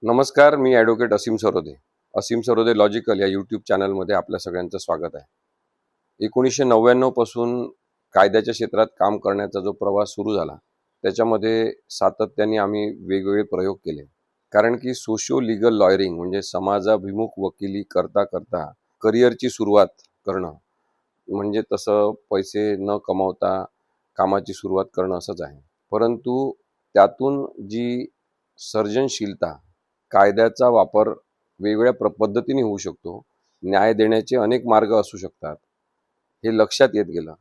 नमस्कार, मी ॲडव्होकेट असीम सरोदे. असीम सरोदे लॉजिकल या यूट्यूब चॅनलमध्ये आपल्या सगळ्यांचं स्वागत आहे. 1999 पासून कायद्याच्या क्षेत्रात काम करण्याचा जो प्रवास सुरू झाला, त्याच्यामध्ये सातत्याने आम्ही वेगवेगळे प्रयोग केले. कारण की सोशिओ लीगल लॉयरिंग म्हणजे समाजाभिमुख वकिली करता करता करिअरची सुरुवात करणं, म्हणजे तसं पैसे न कमावता कामाची सुरुवात करणं असंच आहे. परंतु त्यातून जी सर्जनशीलता, कायद्याचा वापर वेगवेगळ्या पद्धतीने होऊ शकतो, न्याय देण्याचे अनेक मार्ग असू शकतात, हे लक्षात येत गेलं.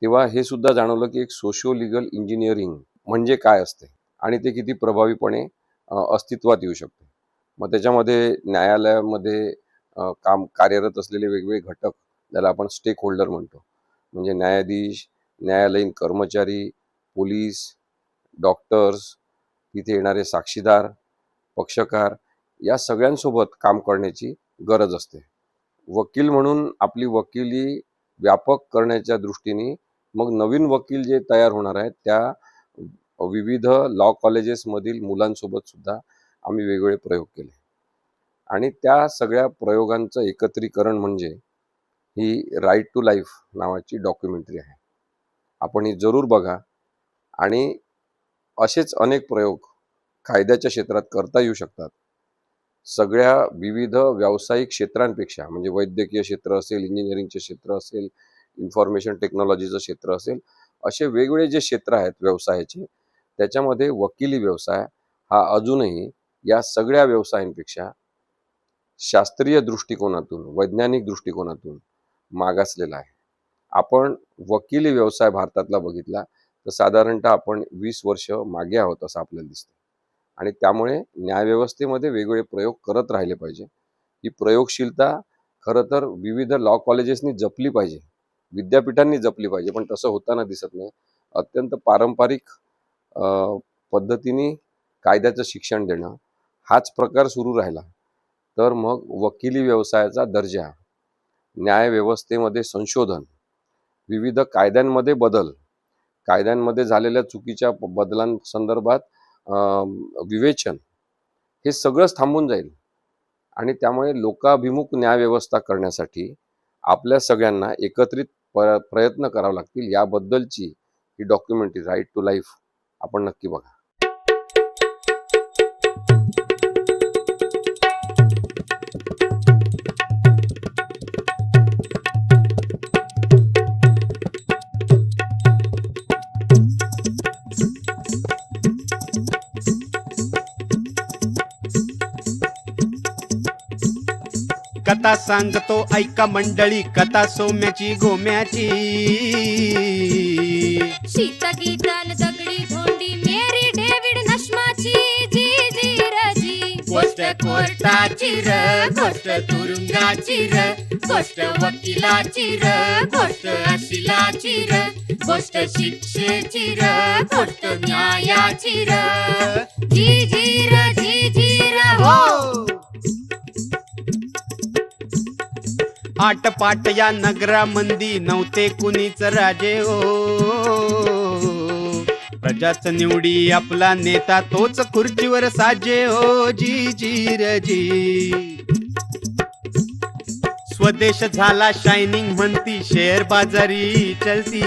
तेव्हा हे सुद्धा जाणवलं की एक सोशिओ लीगल इंजिनिअरिंग म्हणजे काय असते आणि ते किती प्रभावीपणे अस्तित्वात येऊ शकते. मग त्याच्यामध्ये न्यायालयामध्ये काम कार्यरत असलेले वेगवेगळे घटक, ज्याला आपण स्टेक होल्डर म्हणतो, म्हणजे न्यायाधीश, न्यायालयीन कर्मचारी, पोलीस, डॉक्टर्स, तिथे येणारे साक्षीदार, पक्षकार, या सगळ्यांसोबत काम करण्याची गरज असते. वकील म्हणून आपली वकिली व्यापक करण्याच्या दृष्टीने मग नवीन वकील जे तयार होणार आहेत, त्या विविध लॉ कॉलेजेसमधील मुलांसोबत सुद्धा आम्ही वेगवेगळे प्रयोग केले आणि त्या सगळ्या प्रयोगांचं एकत्रीकरण म्हणजे ही राईट टू लाईफ नावाची डॉक्युमेंटरी आहे. आपण ही जरूर बघा आणि असेच अनेक प्रयोग कायद्याच्या क्षेत्रात करता येऊ शकतात. सगळ्या विविध व्यावसायिक क्षेत्रांपेक्षा, म्हणजे वैद्यकीय क्षेत्र असेल, इंजिनिअरिंगचे क्षेत्र असेल, इन्फॉर्मेशन टेक्नॉलॉजीचं क्षेत्र असेल, असे वेगवेगळे जे क्षेत्र आहेत व्यवसायाचे, त्याच्यामध्ये वकिली व्यवसाय हा अजूनही या सगळ्या व्यवसायांपेक्षा शास्त्रीय दृष्टिकोनातून, वैज्ञानिक दृष्टिकोनातून मागासलेला आहे. आपण वकिली व्यवसाय भारतातला बघितला तर साधारणतः आपण 20 वर्ष मागे आहोत असं आपल्याला दिसतं आणि त्यामुळे न्यायव्यवस्थेमध्ये वेगवेगळे प्रयोग करत राहिले पाहिजे. ही प्रयोगशीलता खरं तर विविध लॉ कॉलेजेसनी जपली पाहिजे, विद्यापीठांनी जपली पाहिजे, पण तसं होताना दिसत नाही. अत्यंत पारंपरिक पद्धतीने कायद्याचं शिक्षण देणं हाच प्रकार सुरू राहिला तर मग वकिली व्यवसायाचा दर्जा, न्यायव्यवस्थेमध्ये संशोधन, विविध कायद्यांमध्ये बदल, कायद्यांमध्ये झालेल्या चुकीच्या बदलांसंदर्भात विवेचन, हे सगळंच थांबून जाईल आणि त्यामुळे लोकाभिमुख न्यायव्यवस्था करण्यासाठी आपल्या सगळ्यांना एकत्रित प्रयत्न करावे लागतील. याबद्दलची ही डॉक्युमेंटरी राईट टू लाईफ आपण नक्की बघा. कथा सांगतो ऐका मंडळी, कथा सोम्याची गोम्याची. शीत गीतन दगडी धोंडी, मेरी डेव्हिड नश्माची. जी जी रजी गोष्ट कोर्टाची र, गोष्ट तुरुंगाची र, गोष्ट वकिलाची र, गोष्ट अशिलाची र, गोष्ट शिक्षेची र, गोष्ट न्यायाची र. जी जी र, जी जी र हो. आट पाट या नगरामंदी नव्हते कुणीच राजे हो. प्रजाच निवडी आपला नेता, तोच खुर्चीवर साजे हो. जी जी र जी. स्वदेश झाला शायनिंग म्हणती, शेअर बाजारी चलती.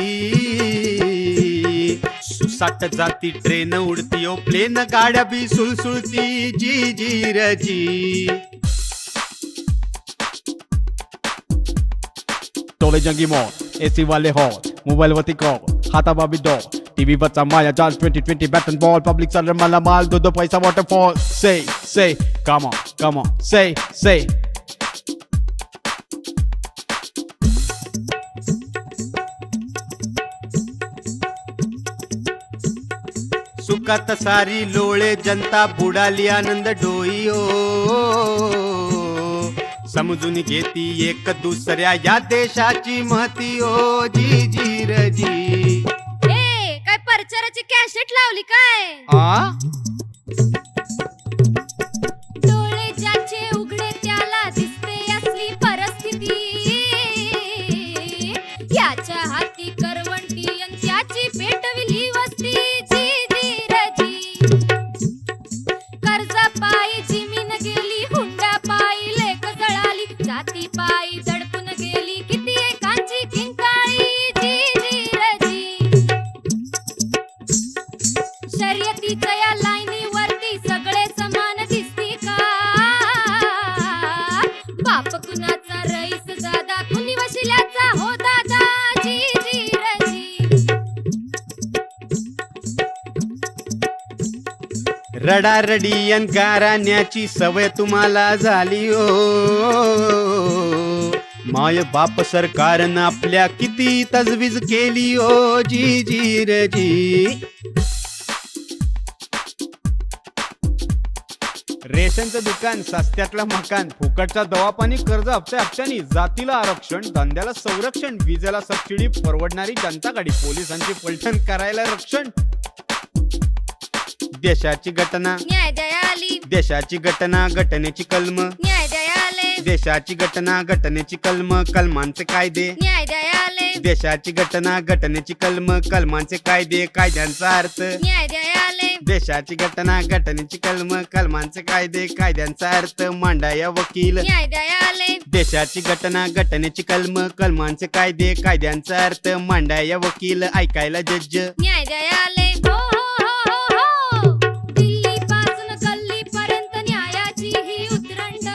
सुसाट जाती ट्रेन उडती, ओ प्लेन गाड्या बी सुळसुळती. जी जी र जी. टोले जंगी मॉल, एसी वाले हॉल, मोबाईल वरती कॉल, हाताबाबी डॉल, टीव्ही वरचा माया जाल, 2020 बॅट अँड बॉल, पब्लिक चालर मला माल, दो पैसा वॉटरफॉल. से कम ऑन से. सुखात सारी लोळे जनता, बुडाली आनंद डोई ओ. समजून घेती एक दुसऱ्या या देशाची महती ओ. जी जी र जी. ए, काय परचाराची कॅसेट लावली काय? आ डोळे ज्याचे उघडे त्याला दिसते असली परिस्थिती. याच्या हाती करवंटी अन त्याची पेटविली वस्ती. जी जी र जी. कर्ज पायी जिमी रडारडी अन गाराण्याची सवय तुम्हाला झाली ओ. माय बाप सरकारनं आपल्या किती तजवीज केली ओ. जी जी रे जी. रेशनचं दुकान, सस्त्यातला मकान, फुकटचा दवापाणी, कर्ज हप्त्या हप्त्यानी, जातीला आरक्षण, धंद्याला संरक्षण, विजेला सबसिडी, परवडणारी जनता गाडी, पोलिसांची पलटण करायला रक्षण. देशाची घटना, न्याय दयाली, देशाची घटना, घटनेची कलम, न्याय दयाले, देशाची घटना, घटनेची कलम, कलमांचे कायदे. न्याय दयाले, देशाची घटना, घटनेची कलम, कलमांचे कायदे, कायद्यांचा अर्थ. न्याय दयाले, देशाची घटना, घटनेची कलम, कलमांचे कायदे, कायद्यांचा अर्थ मांडाया वकील. न्याय दयाले, देशाची घटना, घटनेची कलम, कलमांचे कायदे, कायद्यांचा अर्थ मांडाया वकील, ऐकायला जज. न्याय दयाले. हो हो हो हो हो. दिल्ली पासून गल्ली पर्यंत न्यायाची ही उतरंड.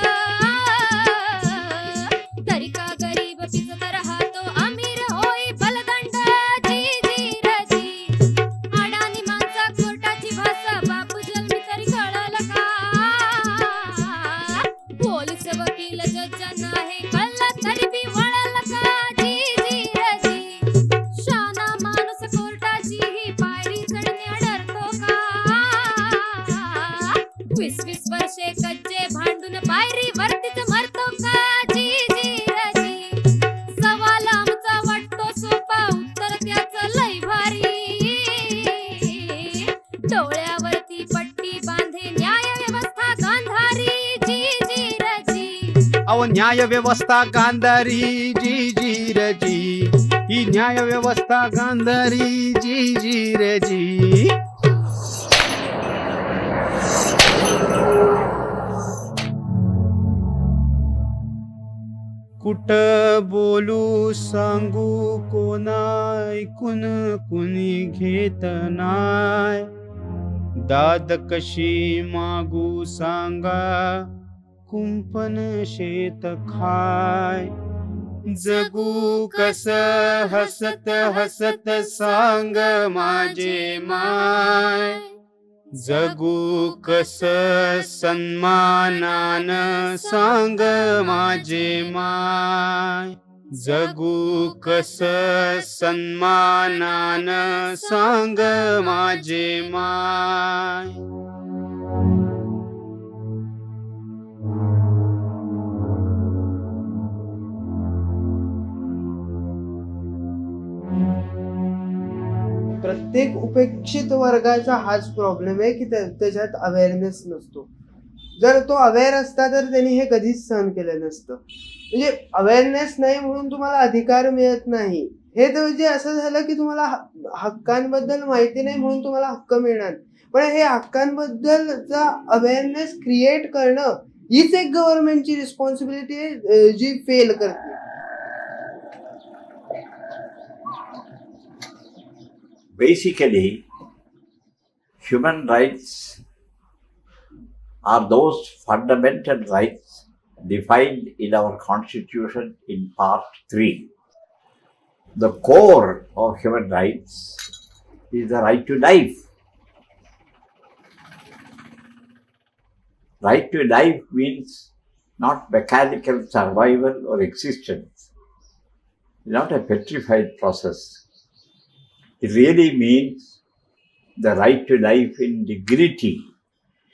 तरी का गरीब पिचत राहतो, अमीर होई बलदंड. जी जी रजी. अडाणी माणसा कोर्टाची भाषा, बापू जन्मी तरी कळलं का? पोलीस वकील जज्जांना हे कळलं तरी बी वळलं का? जी जी रजी. शाना माणूस कोर्टाची ही पायरी चढणे डरतो का? 20-20 वर्षे कच्चे भांडून पायरी वरतीच मरतो का? जी जी रजी. सवाल आमचा वाटतो सोपा, उत्तर त्याचं लय भारी. डोळ्यावरती पट्टी बांधे न्याय व्यवस्था गांधारी. जी जी रजी. अव न्याय व्यवस्था गांधारी. जी जी रे जी. ही न्याय व्यवस्था गांधारी. जी जी रे जी. कुठं बोलू सांगू कोणा, ऐकून कुणी घेत नाय. दाद कशी मागू सांगा, कुंपण शेत खाय. जगू कस हसत हसत सांग माझे माय. जगू कस सन्मानान सांग माझे माय. जगू कस सन्मानान सांग माझे माय. प्रत्येक उपेक्षित वर्गाचा हाच प्रॉब्लेम आहे की त्याच्यात अवेअरनेस नसतो. जर तो अवेअर असता तर त्यांनी हे कधीच सहन केलं नसतं. म्हणजे अवेअरनेस नाही म्हणून तुम्हाला अधिकार मिळत नाही, हे तर म्हणजे असं झालं की तुम्हाला हक्कांबद्दल माहिती नाही म्हणून तुम्हाला हक्क मिळणार. पण हे हक्कांबद्दलचा अवेअरनेस क्रिएट करणं हीच एक गव्हर्नमेंटची रिस्पॉन्सिबिलिटी आहे जी फेल करते. Basically, human rights are those fundamental rights defined in our Constitution in Part 3. The core of human rights is the right to life. Right to life means not mechanical survival or existence, not a petrified process. It really means the right to life in dignity,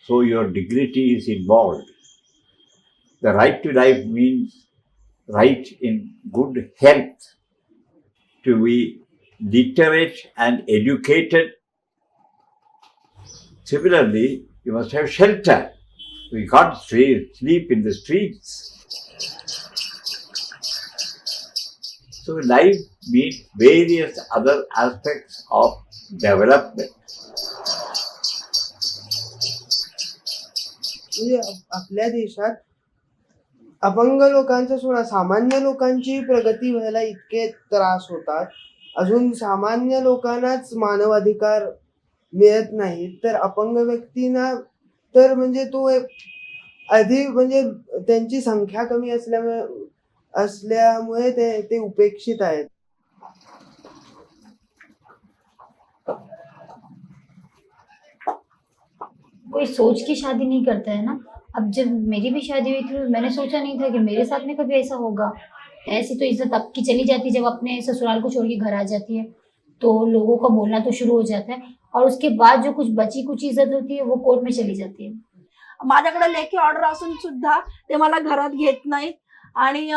so your dignity is involved. The right to life means right in good health, to be literate and educated. Similarly, you must have shelter. You can't sleep in the streets. So life means various other aspects of development. म्हणजे आपल्या देशात अपंग लोकांचा सोडा सामान्य लोकांची प्रगती व्हायला इतके त्रास होतात, अजून सामान्य लोकांनाच मानवाधिकार मिळत नाही, तर अपंग व्यक्तींना तर म्हणजे तो आधी म्हणजे त्यांची संख्या कमी असल्यामुळे ते उपेक्षित आहेत. कोई सोच की शादी नहीं करता है ना। अब जब मेरी भी शादी हुई थी, मैंने सोचा नहीं था कि मेरे साथ में कभी ऐसा होगा। ऐसी तो इज्जत अब की चली जाती है जब अपने ससुराल को छोड़ के घर आ जाती है, तो लोगों का बोलना तो शुरू हो जाता है, और उसके बाद जो कुछ बची कुछ इज्जत होती है वो कोर्ट में चली जाती है। माझ्याकडे लेखी ऑर्डर असून सुद्धा ते मला घरात घेत नाहीत आणि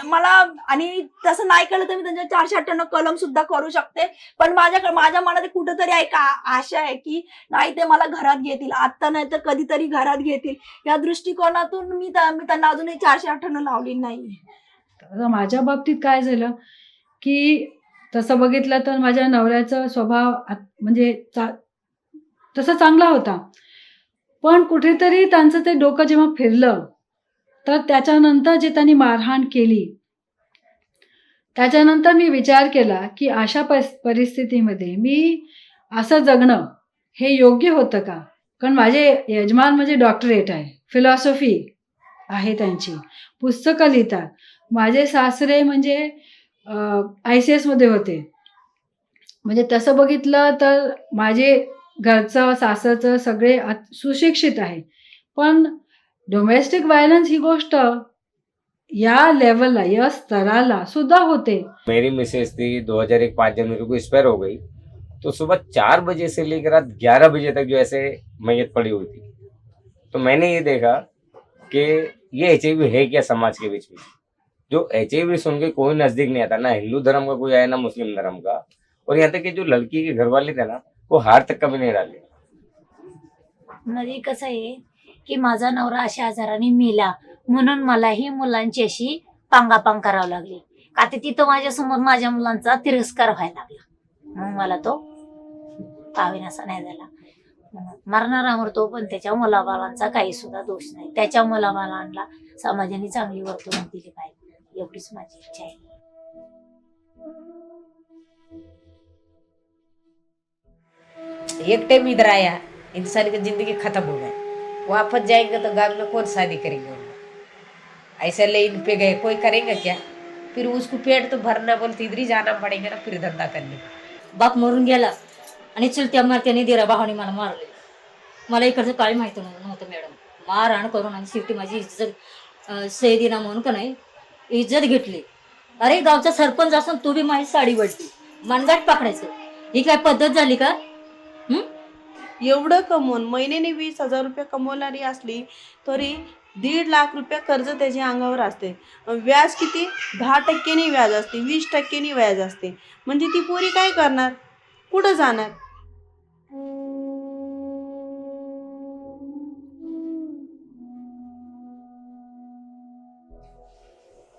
मला आणि तसं नाही केलं तर मी त्यांच्या 498 कलम सुद्धा करू शकते, पण माझ्या मनात कुठेतरी एक आशा आहे की नाही ते मला घरात घेतील, आता नाही तर कधीतरी घरात घेतील, या दृष्टिकोनातून मी त्यांना अजूनही 498 लावली नाही. आता माझ्या बाबतीत काय झालं की तसं बघितलं तर माझ्या नवऱ्याचा स्वभाव म्हणजे तसा चांगला होता, पण कुठेतरी त्यांचं ते डोकं जेव्हा फिरलं तर त्याच्यानंतर जे त्यांनी मारहाण केली, त्याच्यानंतर मी विचार केला की अशा परिस्थितीमध्ये मी असं जगणं हे योग्य होतं का. कारण माझे यजमान म्हणजे डॉक्टरेट आहे, फिलॉसॉफी आहे त्यांची, पुस्तकं लिहितात. माझे सासरे म्हणजे ICS मध्ये होते. म्हणजे तसं बघितलं तर माझे घरचं सासरचं सगळे सुशिक्षित आहे, पण डोमेस्टिक व्हायलन्स ही गोष्ट या लेवलला, या स्तराला सुद्धा होते. मेरी मिसेज थी 2001 5 जनवरी को एक्सपायर हो गई, तो सुबह 4 बजे से लेकर रात 11 बजे तक जो ऐसे मैयत पड़ी हुई थी. तो मैंने ये देखा कि ये HIV है क्या समाज के बीच में. जो HIV सुन के कोई नजदीक नहीं आता, ना हिंदू धर्म का कोई आया ना मुस्लिम धर्म का, और यहाँ तक कि जो लड़की के घर वाले थे ना वो हार तक कभी नहीं डाले. म्हणजे कसं आहे की माझा नवरा अशा आजाराने मेला म्हणून मलाही मुलांची अशी पांगापांग करावं लागली, का ते तिथं माझ्यासमोर माझ्या मुलांचा तिरस्कार व्हायला लागला, मग मला तो पाविनासा नाही झाला. मरणारा मरतो, पण त्याच्या मुलाबाळांचा काही सुद्धा दोष नाही. त्याच्या मुलाबाळांना समाजाने चांगली वर्तणूक दिली पाहिजे, एवढीच माझी इच्छा आहे. एक टाइम इधर आया, इंसान की जिंदगी खत्म हो गई, वापस जाएंगे तो गांव में कौन शादी करेंगे. ऐसा ले इन पे गए, कोई करेंगे क्या. फिर उसको पेट तो भरना बोलते इधर ही जाना पड़ेगा ना फिर धंदा करने. बाप मरून गेला आणि चुलत्या मारत्याने दिरा भावाने मला मारले. मला इकडचं काय माहिती नव्हतं मॅडम. मारहाण करून आणि शेवटी माझी इज्जत सैदिना म्हणून का नाही इज्जत घेतली. अरे गावचा सरपंच असून तू बी माझी साडी वडली, मनगाट पकडायचं, ही काय पद्धत झाली का. एवढं कमवून महिन्याने 20,000 रुपये कमवणारी असली तरी 1.5 लाख रुपये कर्ज त्याच्या अंगावर असते. व्याज किती? 10% व्याज असते, 20% व्याज असते. म्हणजे ती पोरी काय करणार, कुठं जाणार.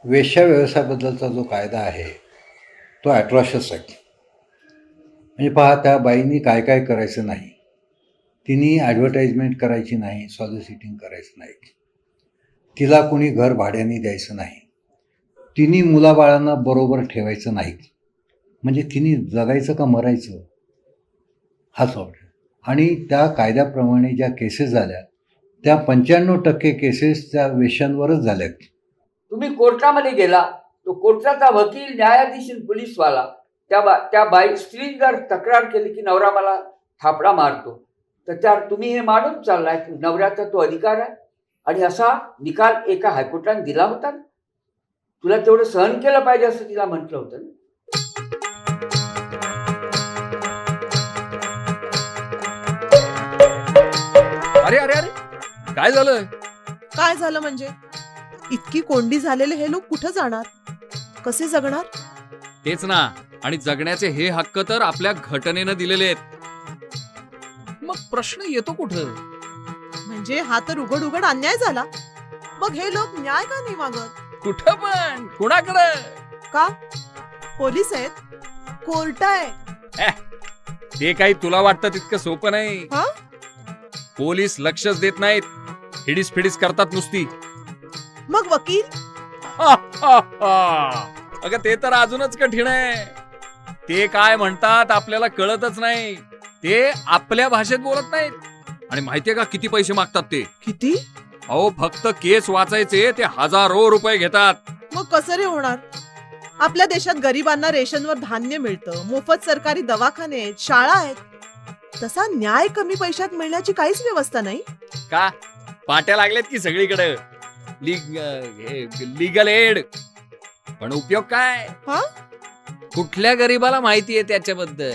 वेश्या व्यवसायाबद्दलचा जो कायदा आहे तो ॲट्रॉशियस आहे. म्हणजे पहा, त्या बाईंनी काय काय करायचं नाही. तिने ॲडव्हर्टाइजमेंट करायची नाही, सॉलिसिटिंग करायचं नाही, तिला कोणी घर भाड्याने द्यायचं नाही, तिने मुलाबाळांना बरोबर ठेवायचं नाही. म्हणजे तिने जगायचं का मरायचं हाच ऑर्डर. आणि त्या कायद्याप्रमाणे ज्या केसेस झाल्या त्या 95% केसेस त्या वेश्यांवरच झाल्यात. तुम्ही कोर्टामध्ये गेला तो कोर्टाचा वकील, न्यायाधीश, पोलीसवाला त्या बाई स्त्री जर तक्रार केली की नवरा मला थापडा मारतो, तर त्या तुम्ही हे मानून चाललाय की नवऱ्याचा तो अधिकार आहे, आणि असा निकाल एका हायकोर्टाने दिला होता. तुला तेवढं सहन केलं पाहिजे असं तिला म्हटलं होतं. अरे अरे अरे काय झालं. काय झालं म्हणजे इतकी कोंडी झालेले हे लोक कुठं जाणार, कसे जगणार. तेच ना, आणि जगण्याचे हे हक्क तर आपल्या घटनेनं दिलेले आहेत. मग प्रश्न येतो कुठं. म्हणजे हा तर उघड उघड अन्याय झाला. मग हे लोक न्याय का नाही मागत. कुठं पण कुणाकडं. का पोलीस आहेत, कोर्ट आहे. ते काही तुला वाटतं तितकं सोपं नाही. पोलीस लक्षच देत नाहीत, हिडीस फिडीस करतात नुसती. मग वकील. अगं ते तर अजूनच कठीण आहे. ते काय म्हणतात आपल्याला कळतच नाही. ते आपल्या भाषेत बोलत नाहीत. आणि माहितीये का किती पैसे मागतात ते. किती. अहो फक्त केस वाचायचे ते हजारो रुपये घेतात. मग कसं रे होणार. आपल्या देशात गरिबांना रेशनवर धान्य मिळतं, मोफत सरकारी दवाखाने आहेत, शाळा आहेत, तसा न्याय कमी पैशात मिळण्याची काहीच व्यवस्था नाही. का पाट्या लागल्यात की सगळीकडे लीगल एड, पण उपयोग काय? कुठल्या गरीबाला माहिती आहे त्याच्याबद्दल?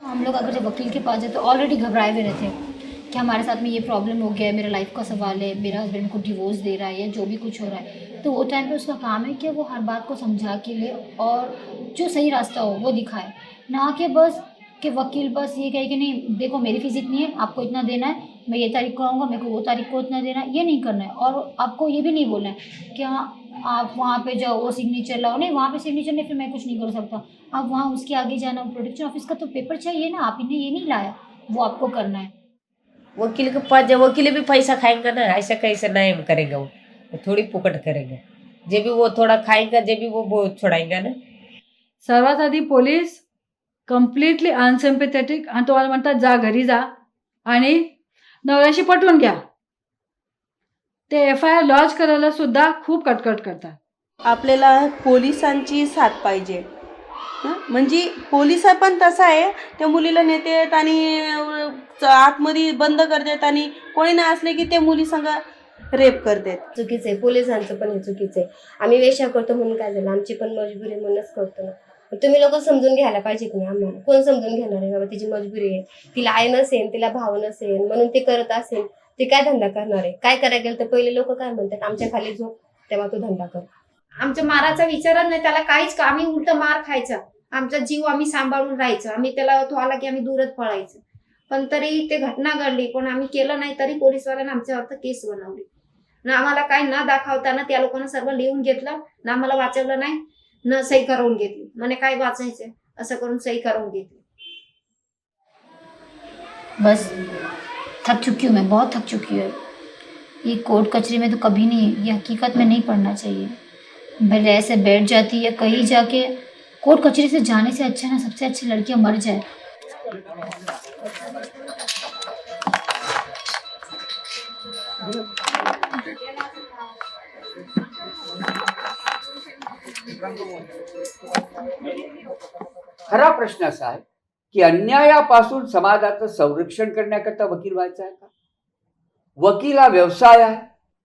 हम लोग अगर जब वकील के पास जाए तो ऑलरेडी घबराए हुए रहते हैं कि हमारे साथ में ये प्रॉब्लम हो गया है, मेरा लाइफ का सवाल है, मेरा हस्बैंड को डिवोर्स दे रहा है या जो भी कुछ हो रहा है, तो वो टाइम पे उसका काम है कि वो हर बात को समझा के ले और जो सही रास्ता हो वो दिखाए, ना कि बस कि वकील बस ये कहे कि नहीं देखो मेरी फीस इतनी है, आपको इतना देना है, मैं ये तारीख को आऊँगा, मेरे को वो तारीख को इतना देना है, ये नहीं करना है. और आपको ये भी नहीं बोलना है कि हाँ आप वहाँ पे जाओ वो सिग्नेचर लाओ, नहीं वहाँ पे सिग्नेचर नहीं फिर मैं कुछ नहीं कर सकता. आप वहाँ उसके आगे जाना, प्रोटेक्शन ऑफिस का तो पेपर चाहिए ना, आप इन्हें ये नहीं लाया, वो आपको करना है. वकील के पास जब वकील भी पैसा खाएंगे ना, ऐसा कैसे नहीं करेगा, वो थोड़ी पुकट करेगा. जे भी वो थोड़ा खाएंगा, जे भी वो छोड़ाएंगा ना. सर्वात आधी पोलीस कम्प्लिटली अनसिम्पॅथेटिक आणि तुम्हाला म्हणतात जा घरी जा आणि नवऱ्याशी पटवून घ्या. ते FIR लॉज करायला सुद्धा खूप कटकट करतात. आपल्याला पोलिसांची साथ पाहिजे. म्हणजे पोलिस पण तसा आहे, त्या मुलीला नेतात आणि आतमध्ये बंद करतात आणि कोणी नाही असले की ते मुली संग रेप करतात. चुकीचं आहे, पोलिसांचं पण हे चुकीचं आहे. आम्ही वेश्या करतो म्हणून काय झालं, आमची पण मजबुरी म्हणूनच करतो ना. तुम्ही लोक समजून घ्यायला पाहिजे की नाही आम्हाला. कोण समजून घेणार आहे बाबा, तिची मजबुरी आहे, तिला आई नसेल, तिला भाव नसेल म्हणून ते करत असेल, ते काय धंदा करणार आहे? काय करायला गेलं तर पहिले लोक काय म्हणतात, आमच्या खाली झोप तेव्हा तो धंदा कर. आमच्या माराचा विचारच नाही त्याला काहीच, आम्ही उलट मार खायचा, आमचा जीव आम्ही सांभाळून राहायचं, आम्ही त्याला तो आला की आम्ही दूरच पळायचं. पण तरी ते घटना घडली पण आम्ही केलं नाही, तरी पोलिसवाल्यांना आमच्यावर केस बनवली ना. आम्हाला काय न दाखवताना त्या लोकांना सर्व लिहून घेतलं ना, आम्हाला वाचवलं नाही न, सही करून घेतली. म्हणे काय वाचायचं असं करून सही करून घेतली. बस थक चुकी हूँ मैं, बहुत थक चुकी हूँ. ये कोर्ट कचहरी में तो कभी नहीं, ये हकीकत में नहीं पढ़ना चाहिए. भले ऐसे बैठ जाती है कहीं जाके, कोर्ट कचहरी से जाने से अच्छा ना सबसे अच्छी लड़कियां मर जाए. खरा प्रश्न असा आहे की अन्यायापासून समाजाचं संरक्षण करण्याकरता वकील व्हायचा आहे का? वकील हा व्यवसाय आहे.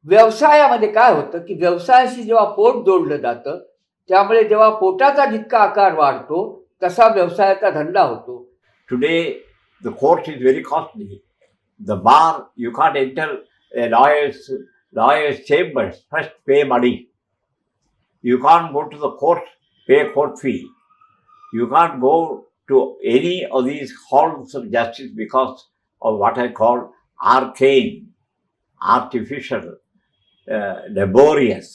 व्यवसायामध्ये काय होतं की व्यवसायाशी जेव्हा पोट जोडलं जातं, त्यामुळे जेव्हा पोटाचा जितका आकार वाढतो तसा व्यवसायाचा धंदा होतो. Today, the court is very costly. The bar, you can't enter a lawyer's chambers. First, pay money. You can't go to the court, pay court fee. You can't go to any of these halls of justice because of what I call arcane, artificial, laborious,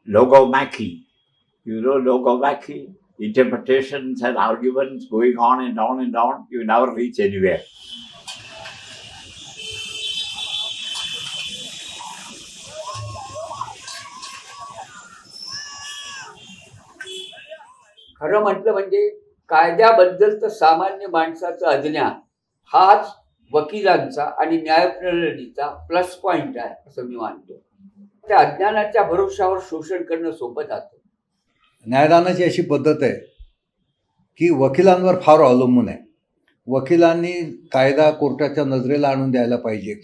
logomachy. You know logomachy? Interpretations and arguments going on and on and on. You never reach anywhere. खरं म्हटलं म्हणजे कायद्याबद्दलचं सामान्य माणसाचं अज्ञान हाच वकिलांचा आणि न्यायप्रणालीचा plus point आहे असं मी मानतो. त्या अज्ञानाच्या भरोशावर शोषण करणं सोपं जातं. न्यायदानाची अशी पद्धत आहे की वकिलांवर फार अवलंबून आहे. वकिलांनी कायदा कोर्टाच्या नजरेला आणून द्यायला पाहिजे,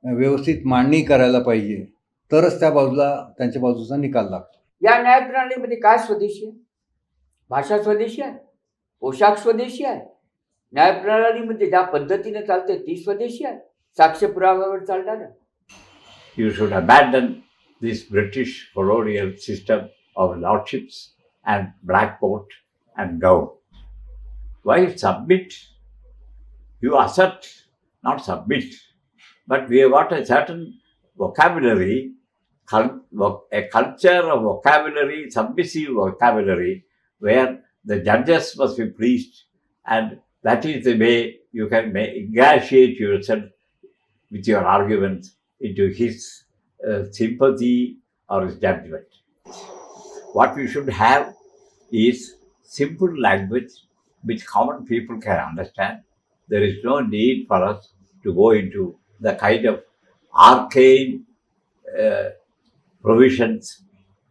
व्यवस्थित मांडणी करायला पाहिजे, तरच त्या बाजूला त्यांच्या बाजूचा निकाल लागतो. या न्यायप्रणालीमध्ये काय स्वदेशी आहे? भाषा स्वदेशी आहे, पोशाख स्वदेशी आहे. न्यायप्रणालीमध्ये ज्या पद्धतीने चालते ती स्वदेशी आहे, साक्ष पुराव्यावर चालणार. You should abandon this British colonial system of lordships and black coat and go. Why submit? You assert, not submit. But we have got a certain vocabulary, a culture of vocabulary, submissive vocabulary, where the judges must be pleased, and that is the way you can ingratiate yourself with your arguments into his sympathy or his judgment. What we should have is simple language which common people can understand. There is no need for us to go into the kind of arcane provisions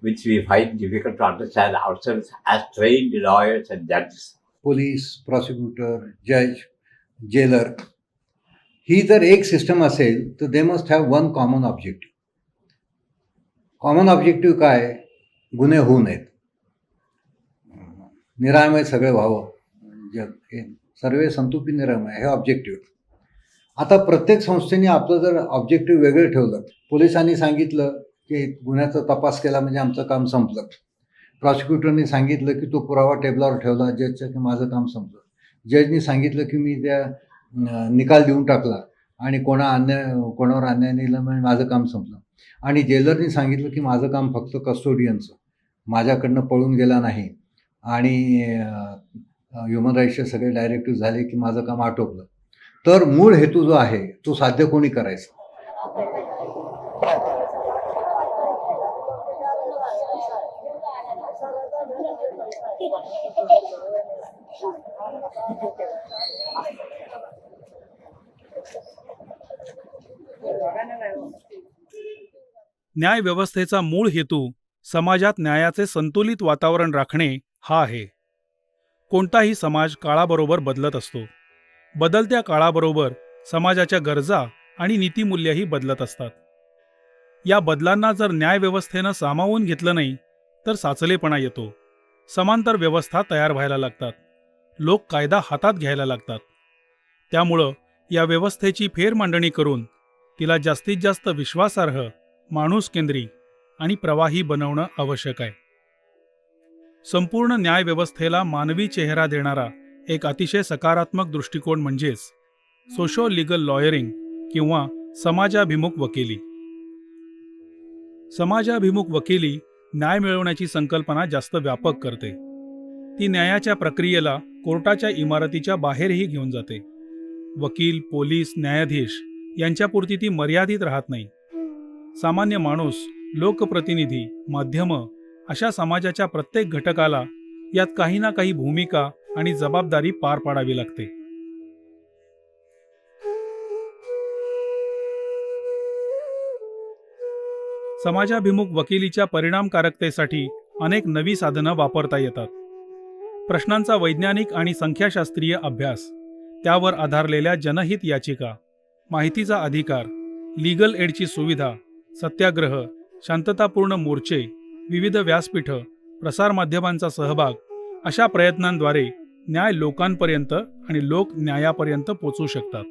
which we find difficult to understand ourselves as trained lawyers and judges. Police, prosecutor, जज, jailer ही जर एक system असेल तर they must have one common objective. Common objective काय? गुन्हे होऊ नयेत, निरामय सगळे व्हावं, जग हे सर्वे संतुपी निरामय हे ऑब्जेक्टिव्ह. आता प्रत्येक संस्थेने आपलं जर ऑब्जेक्टिव्ह वेगळं ठेवलं, पोलिसांनी सांगितलं की गुन्ह्याचा तपास केला म्हणजे आमचं काम संपलं, प्रॉसिक्युटरनी सांगितलं की तो पुरावा टेबलावर ठेवला जजच्या की माझं काम संपलं, जजनी सांगितलं की मी त्या निकाल देऊन टाकला आणि कोणावर अन्याय नेला म्हणजे माझं काम संपलं, आणि जेलरनी सांगितलं की माझं काम फक्त कस्टोडियनचं, माझ्याकडनं पळून गेला नाही आणि ह्युमन राईट्सचे सगळे डायरेक्टिव्ह झाले की माझं काम आटोपलं, तर मूळ हेतू जो आहे तो साध्य कोणी करायचा? न्याय व्यवस्थेचा मूळ हेतू समाजात न्यायाचे संतुलित वातावरण राखणे हा आहे. कोणताही समाज काळाबरोबर बदलत असतो. बदलत्या काळाबरोबर समाजाच्या गरजा आणि नीतिमूल्यही बदलत असतात. या बदलांना जर न्यायव्यवस्थेनं सामावून घेतलं नाही तर साचलेपणा येतो. समांतर व्यवस्था तयार व्हायला लागतात. लोक कायदा हातात घ्यायला लागतात. त्यामुळं या व्यवस्थेची फेरमांडणी करून तिला जास्तीत जास्त विश्वासार्ह, माणूसकेंद्री आणि प्रवाही बनवणं आवश्यक आहे. संपूर्ण न्यायव्यवस्थेला मानवी चेहरा देणारा एक अतिशय सकारात्मक दृष्टिकोन म्हणजेच सोशो लिगल लॉयरिंग किंवा समाजाभिमुख वकिली. समाजाभिमुख वकिली न्याय मिळवण्याची संकल्पना जास्त व्यापक करते. ती न्यायाच्या प्रक्रियेला कोर्टाच्या इमारतीच्या बाहेरही घेऊन जाते. वकील, पोलीस, न्यायाधीश यांच्यापुरती ती मर्यादित राहत नाही. सामान्य माणूस, लोकप्रतिनिधी, माध्यमं अशा समाजाच्या प्रत्येक घटकाला यात काही ना काही भूमिका आणि जबाबदारी पार पाडावी लागते. समाजाभिमुख वकिलीच्या परिणामकारकतेसाठी अनेक नवी साधनं वापरता येतात. प्रश्नांचा वैज्ञानिक आणि संख्याशास्त्रीय अभ्यास, त्यावर आधारलेल्या जनहित याचिका, माहितीचा अधिकार, लीगल एडची सुविधा, सत्याग्रह, शांततापूर्ण मोर्चे, विविध व्यासपीठं, प्रसारमाध्यमांचा सहभाग अशा प्रयत्नांद्वारे न्याय लोकांपर्यंत आणि लोक न्यायापर्यंत पोचू शकतात.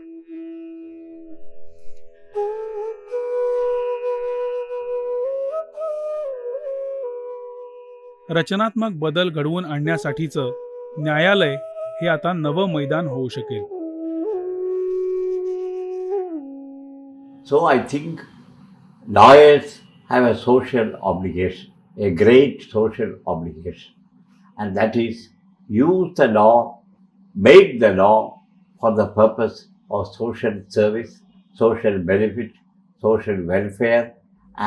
रचनात्मक बदल घडवून आणण्यासाठीचं न्यायालय हे आता नवं मैदान होऊ शकेल. So I think lawyers have a social obligation, a great social obligation, and that is use the law, make the law for the purpose of social service, social benefit, social welfare,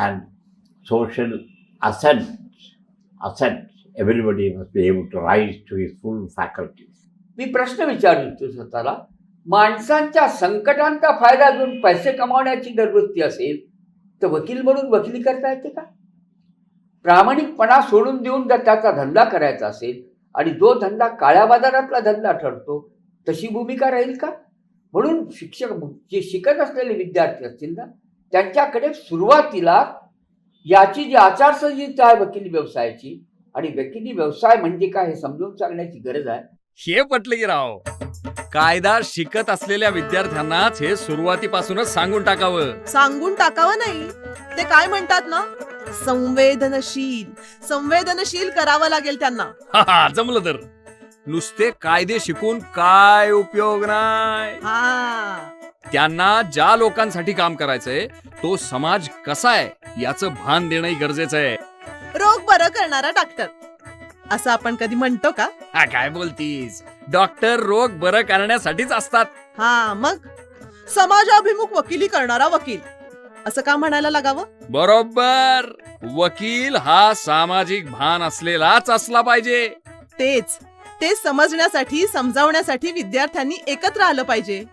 and social ascent. Everybody must be able to rise to his full faculties. मी प्रश्न विचारतो स्वतःला, माणसांच्या संकटांचा फायदा घेऊन पैसे कमावण्याची जर वृत्ती असेल तर वकील म्हणून वकिली करता येते का? प्रामाणिकपणा सोडून देऊन जर त्याचा धंदा करायचा असेल आणि जो धंदा काळ्या बाजारातला धंदा ठरतो तशी भूमिका राहील का? म्हणून शिक्षक जे शिकत असलेले विद्यार्थी असतील ना, त्यांच्याकडे सुरुवातीला याची जी आचारसंहिता आहे वकिली व्यवसायाची आणि वकिली व्यवसाय म्हणजे काय हे समजून सांगण्याची गरज आहे. हे पटलं की राव, कायदा शिकत असलेल्या विद्यार्थ्यांनाच हे सुरुवातीपासूनच सांगून टाकावं नाही, ते काय म्हणतात ना, संवेदनशील करावं लागेल त्यांना. जमलं तर. नुसते कायदे शिकून काय उपयोग नाही. त्यांना ज्या लोकांसाठी काम करायचंय तो समाज कसा आहे याचं भान देणंही गरजेचं आहे. रोग बरं करणारा डॉक्टर असं आपण कधी म्हणतो का? काय बोलतीस? डॉक्टर रोग बरं करण्यासाठीच असतात. मग समाजाभिमुख वकिली करणारा वकील असं का म्हणायला लागावं? बरोबर. वकील हा सामाजिक भान असलेलाच असला पाहिजे. तेच समजण्यासाठी, समजावण्यासाठी विद्यार्थ्यांनी एकत्र आलं पाहिजे.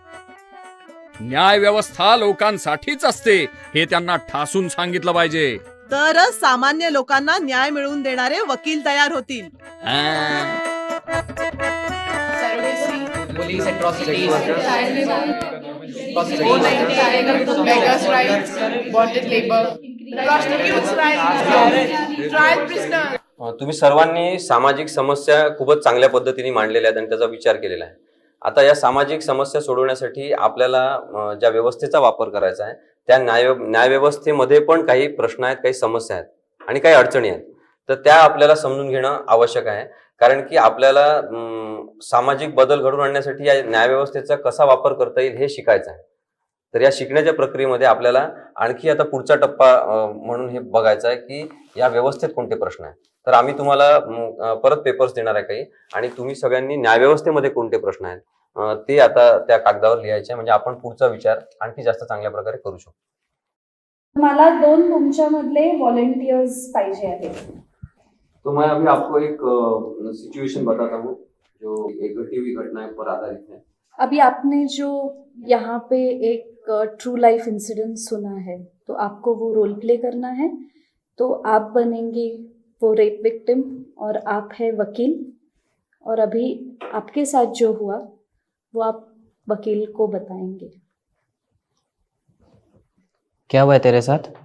न्याय व्यवस्था लोकांसाठीच असते हे त्यांना ठासून सांगितलं पाहिजे. तरच सामान्य लोकांना न्याय मिळवून देणारे वकील तयार होतील. police atrocities. beggars' rights, bonded labor, prostitutes' rights, trial prisoners. तुम्ही सर्वांनी सामाजिक समस्या खूपच चांगल्या पद्धतीने मांडलेल्या आहेत आणि त्याचा विचार केलेला आहे. आता या सामाजिक समस्या सोडवण्यासाठी आपल्याला ज्या व्यवस्थेचा वापर करायचा आहे त्या न्यायव्यवस्थेमध्ये पण काही प्रश्न आहेत, काही समस्या आहेत आणि काही अडचणी आहेत. तर त्या आपल्याला समजून घेणं आवश्यक आहे, कारण की आपल्याला सामाजिक बदल घडवून आणण्यासाठी या न्यायव्यवस्थेचा कसा वापर करता येईल हे शिकायचं आहे. तर या शिकण्याच्या प्रक्रियेमध्ये आपल्याला आणखी आता पुढचा टप्पा म्हणून हे बघायचं आहे की या व्यवस्थेत कोणते प्रश्न आहेत. तर आम्ही तुम्हाला परत पेपर्स देणार आहे काही, आणि तुम्ही सगळ्यांनी न्यायव्यवस्थेमध्ये कोणते प्रश्न आहेत ते आता त्या कागदावर लिहायचे, म्हणजे आपण पुढचा विचार आणखी जास्त चांगल्या प्रकारे करू शकतो. मला 2 तुमच्यामधले व्हॉलेंटियर्स पाहिजे आहेत. तो मैं अभी आपको एक सिचुएशन बताता हूँ जो एक घटी हुई घटना पर आधारित है. अभी आपने जो यहाँ पे एक ट्रू लाइफ इंसिडेंट सुना है, तो आपको वो रोल प्ले करना है. तो आप बनेंगे वो रेप विक्टिम और आप है वकील, और अभी आपके साथ जो हुआ वो आप वकील को बताएंगे. क्या हुआ है तेरे साथ?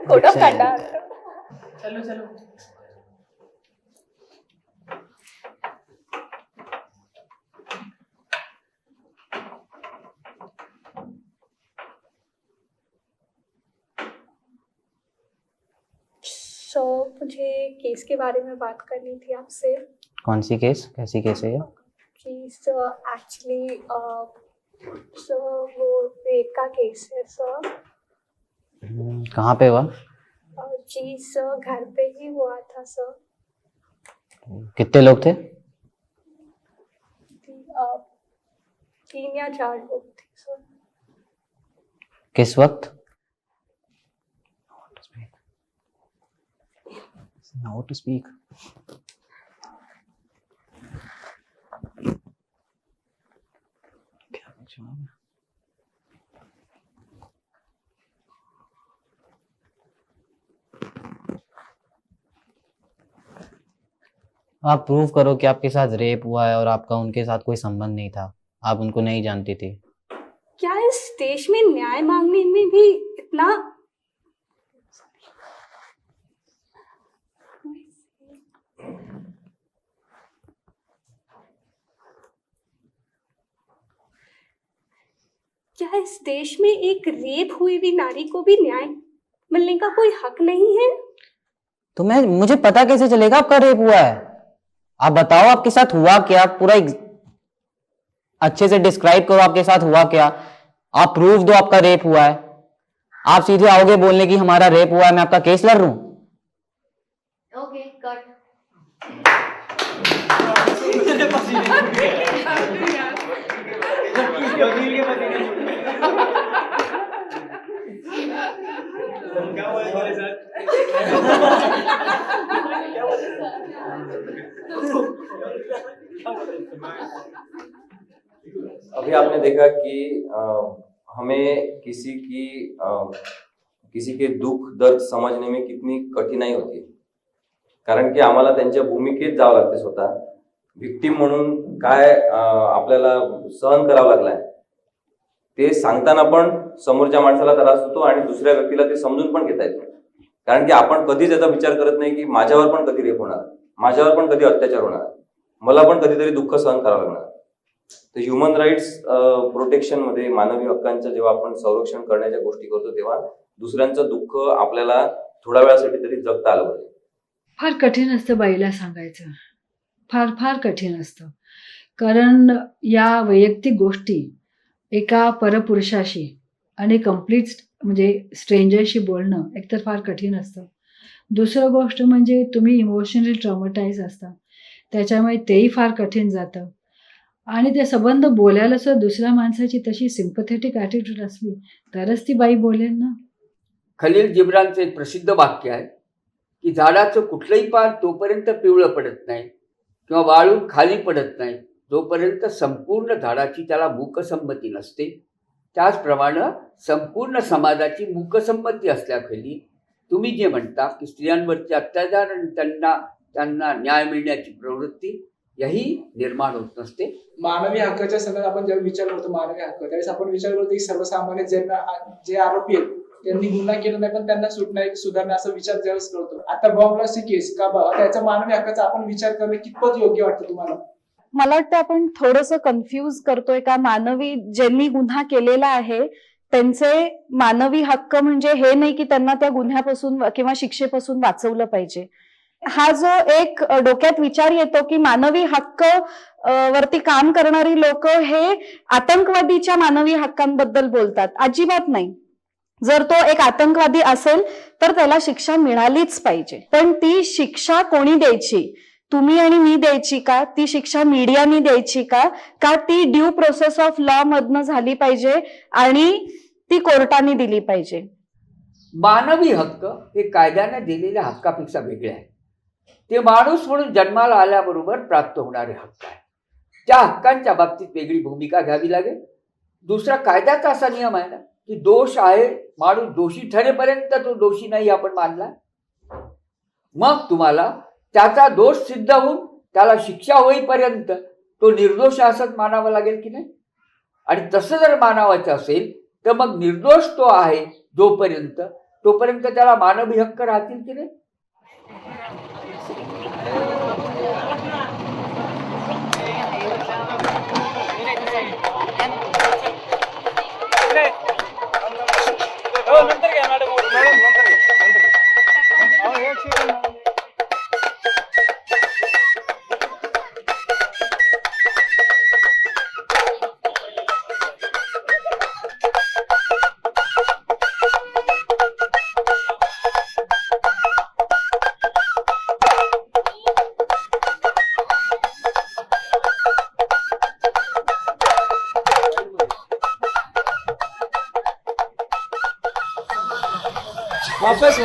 code of conduct. चलो चलो. मुझे केस के बारे में बात करनी थी आपसे. कौन सी केस? कैसी केस है ये? जी सर, एक्चुअली सर वो रेप का केस है सर. कहाँ पे हुआ? जी सर, घर पे ही हुआ था सर. कितने लोग थे? 3 या 4 लोग थे सर. किस वक्त? Now to speak. आप प्रूव करो कि आपके साथ रेप हुआ है और आपका उनके साथ कोई संबंध नहीं था, आप उनको नहीं जानती थी. क्या इस देश में न्याय मांगने में भी इतना क्या इस देश में एक रेप हुई हुई नारी को भी न्याय मिलने का कोई हक नहीं है? तो मुझे पता कैसे चलेगा आपका रेप हुआ है? आप बताओ आपके साथ हुआ क्या, पूरा अच्छे से डिस्क्राइब करो आपके साथ हुआ क्या. आप प्रूफ दो आपका रेप हुआ है. आप सीधे आओगे बोलने की हमारा रेप हुआ है, मैं आपका केस लड़ रहा हूं. Okay cut. अभी आपने देखा कि हमें किसी के दुख दर्द समजने में कितनी कठिनाई होती है, कारण की आम्हाला त्यांच्या भूमिकेत जावं लागते. स्वतः विक्टिम म्हणून काय आपल्याला सहन करावं लागलाय ते सांगताना पण समोरच्या माणसाला त्रास होतो आणि दुसऱ्या व्यक्तीला ते समजून पण घेता येत नाही, कारण की आपण कधीच याचा विचार करत नाही की माझ्यावर पण कधी रेप होणार, माझ्यावर पण कधी अत्याचार होणार, मला पण कधीतरी दुःख सहन करावं लागणार. तर ह्युमन राईट्स प्रोटेक्शन मध्ये, मानवी हक्कांचं जेव्हा आपण संरक्षण करण्याच्या गोष्टी करतो तेव्हा दुसऱ्यांचं दुःख आपल्याला थोड्या वेळासाठी तरी जगता आलं पाहिजे. फार कठीण असतं बाईला सांगायचं, फार फार कठीण असतं. कारण या वैयक्तिक गोष्टी एका परपुरुषाशी आणि कम्प्लीट म्हणजे स्ट्रेंजरशी बोलणं एकतर फार कठीण असतं. दुसरं गोष्ट म्हणजे तुम्ही इमोशनली ट्रॉमटाईज असता, त्याच्यामुळे तेही फार कठीण जातं. आणि ते संबंध बोलायला सुद्धा दुसऱ्या माणसाची तशी सिम्पथेटिक ॲटिट्यूड असली तरच ती बाई बोलेल ना. खलील जिब्रानचं एक प्रसिद्ध वाक्य आहे की झाडाचं कुठलंही पान तोपर्यंत पिवळं पडत नाही किंवा वाळून खाली पडत नाही जोपर्यंत संपूर्ण झाडाची त्याला मूकसंमती नसते, त्याचप्रमाणे संपूर्ण समाजाची मूकसंमती असल्याखेरी तुम्ही जे म्हणता की स्त्रियांवरचे अत्याचार आणि त्यांना न्याय मिळण्याची प्रवृत्ती यही निर्माण होत नसते. मानवी हक्काच्या संदर्भात आपण जेव्हा विचार करतो मानवी हक्क, त्यावेळेस आपण विचार करतो की सर्वसामान्य जे आरोपी आहेत त्यांनी गुन्हा केला नाही पण त्यांना सुधारणा असा विचार ज्यावेळेस करतो. आता बॉम्ब ब्लास्टची केस का बा त्याचा मानवी हक्काचा आपण विचार करणं कितपत योग्य वाटतं तुम्हाला? मला वाटतं आपण थोडंसं कन्फ्यूज करतोय का मानवी ज्यांनी गुन्हा केलेला आहे त्यांचे मानवी हक्क म्हणजे हे नाही की त्यांना त्या गुन्ह्यापासून किंवा शिक्षेपासून वाचवलं पाहिजे. हा जो एक डोक्यात विचार येतो की मानवी हक्क वरती काम करणारी लोक हे आतंकवादीच्या मानवी हक्कांबद्दल बोलतात, अजिबात नाही. जर तो एक आतंकवादी असेल तर त्याला शिक्षा मिळालीच पाहिजे, पण ती शिक्षा कोणी द्यायची? तुम्ही आणि मी द्यायची का? ती शिक्षा मीडियानी द्यायची का ती ड्यू प्रोसेस ऑफ लॉ मधनं झाली पाहिजे आणि ती कोर्टाने दिली पाहिजे? मानवी हक्क हे कायद्याने दिलेल्या हक्कापेक्षा वेगळे आहे. ते माणूस म्हणून जन्माला आल्याबरोबर प्राप्त होणारे हक्क आहे. त्या हक्कांच्या बाबतीत वेगळी भूमिका घ्यावी लागेल. दुसरा, कायद्याचा असा नियम आहे ना की दोष आहे, माणूस दोषी ठरेपर्यंत तो दोषी नाही आपण मानला, मग तुम्हाला त्याचा दोष सिद्ध होऊन त्याला शिक्षा होईपर्यंत तो निर्दोष असंच मानावा लागेल की नाही? आणि तसं जर मानावायचं असेल तर मग निर्दोष तो आहे तोपर्यंत त्याला मानवी हक्क राहतील की नाही? वापस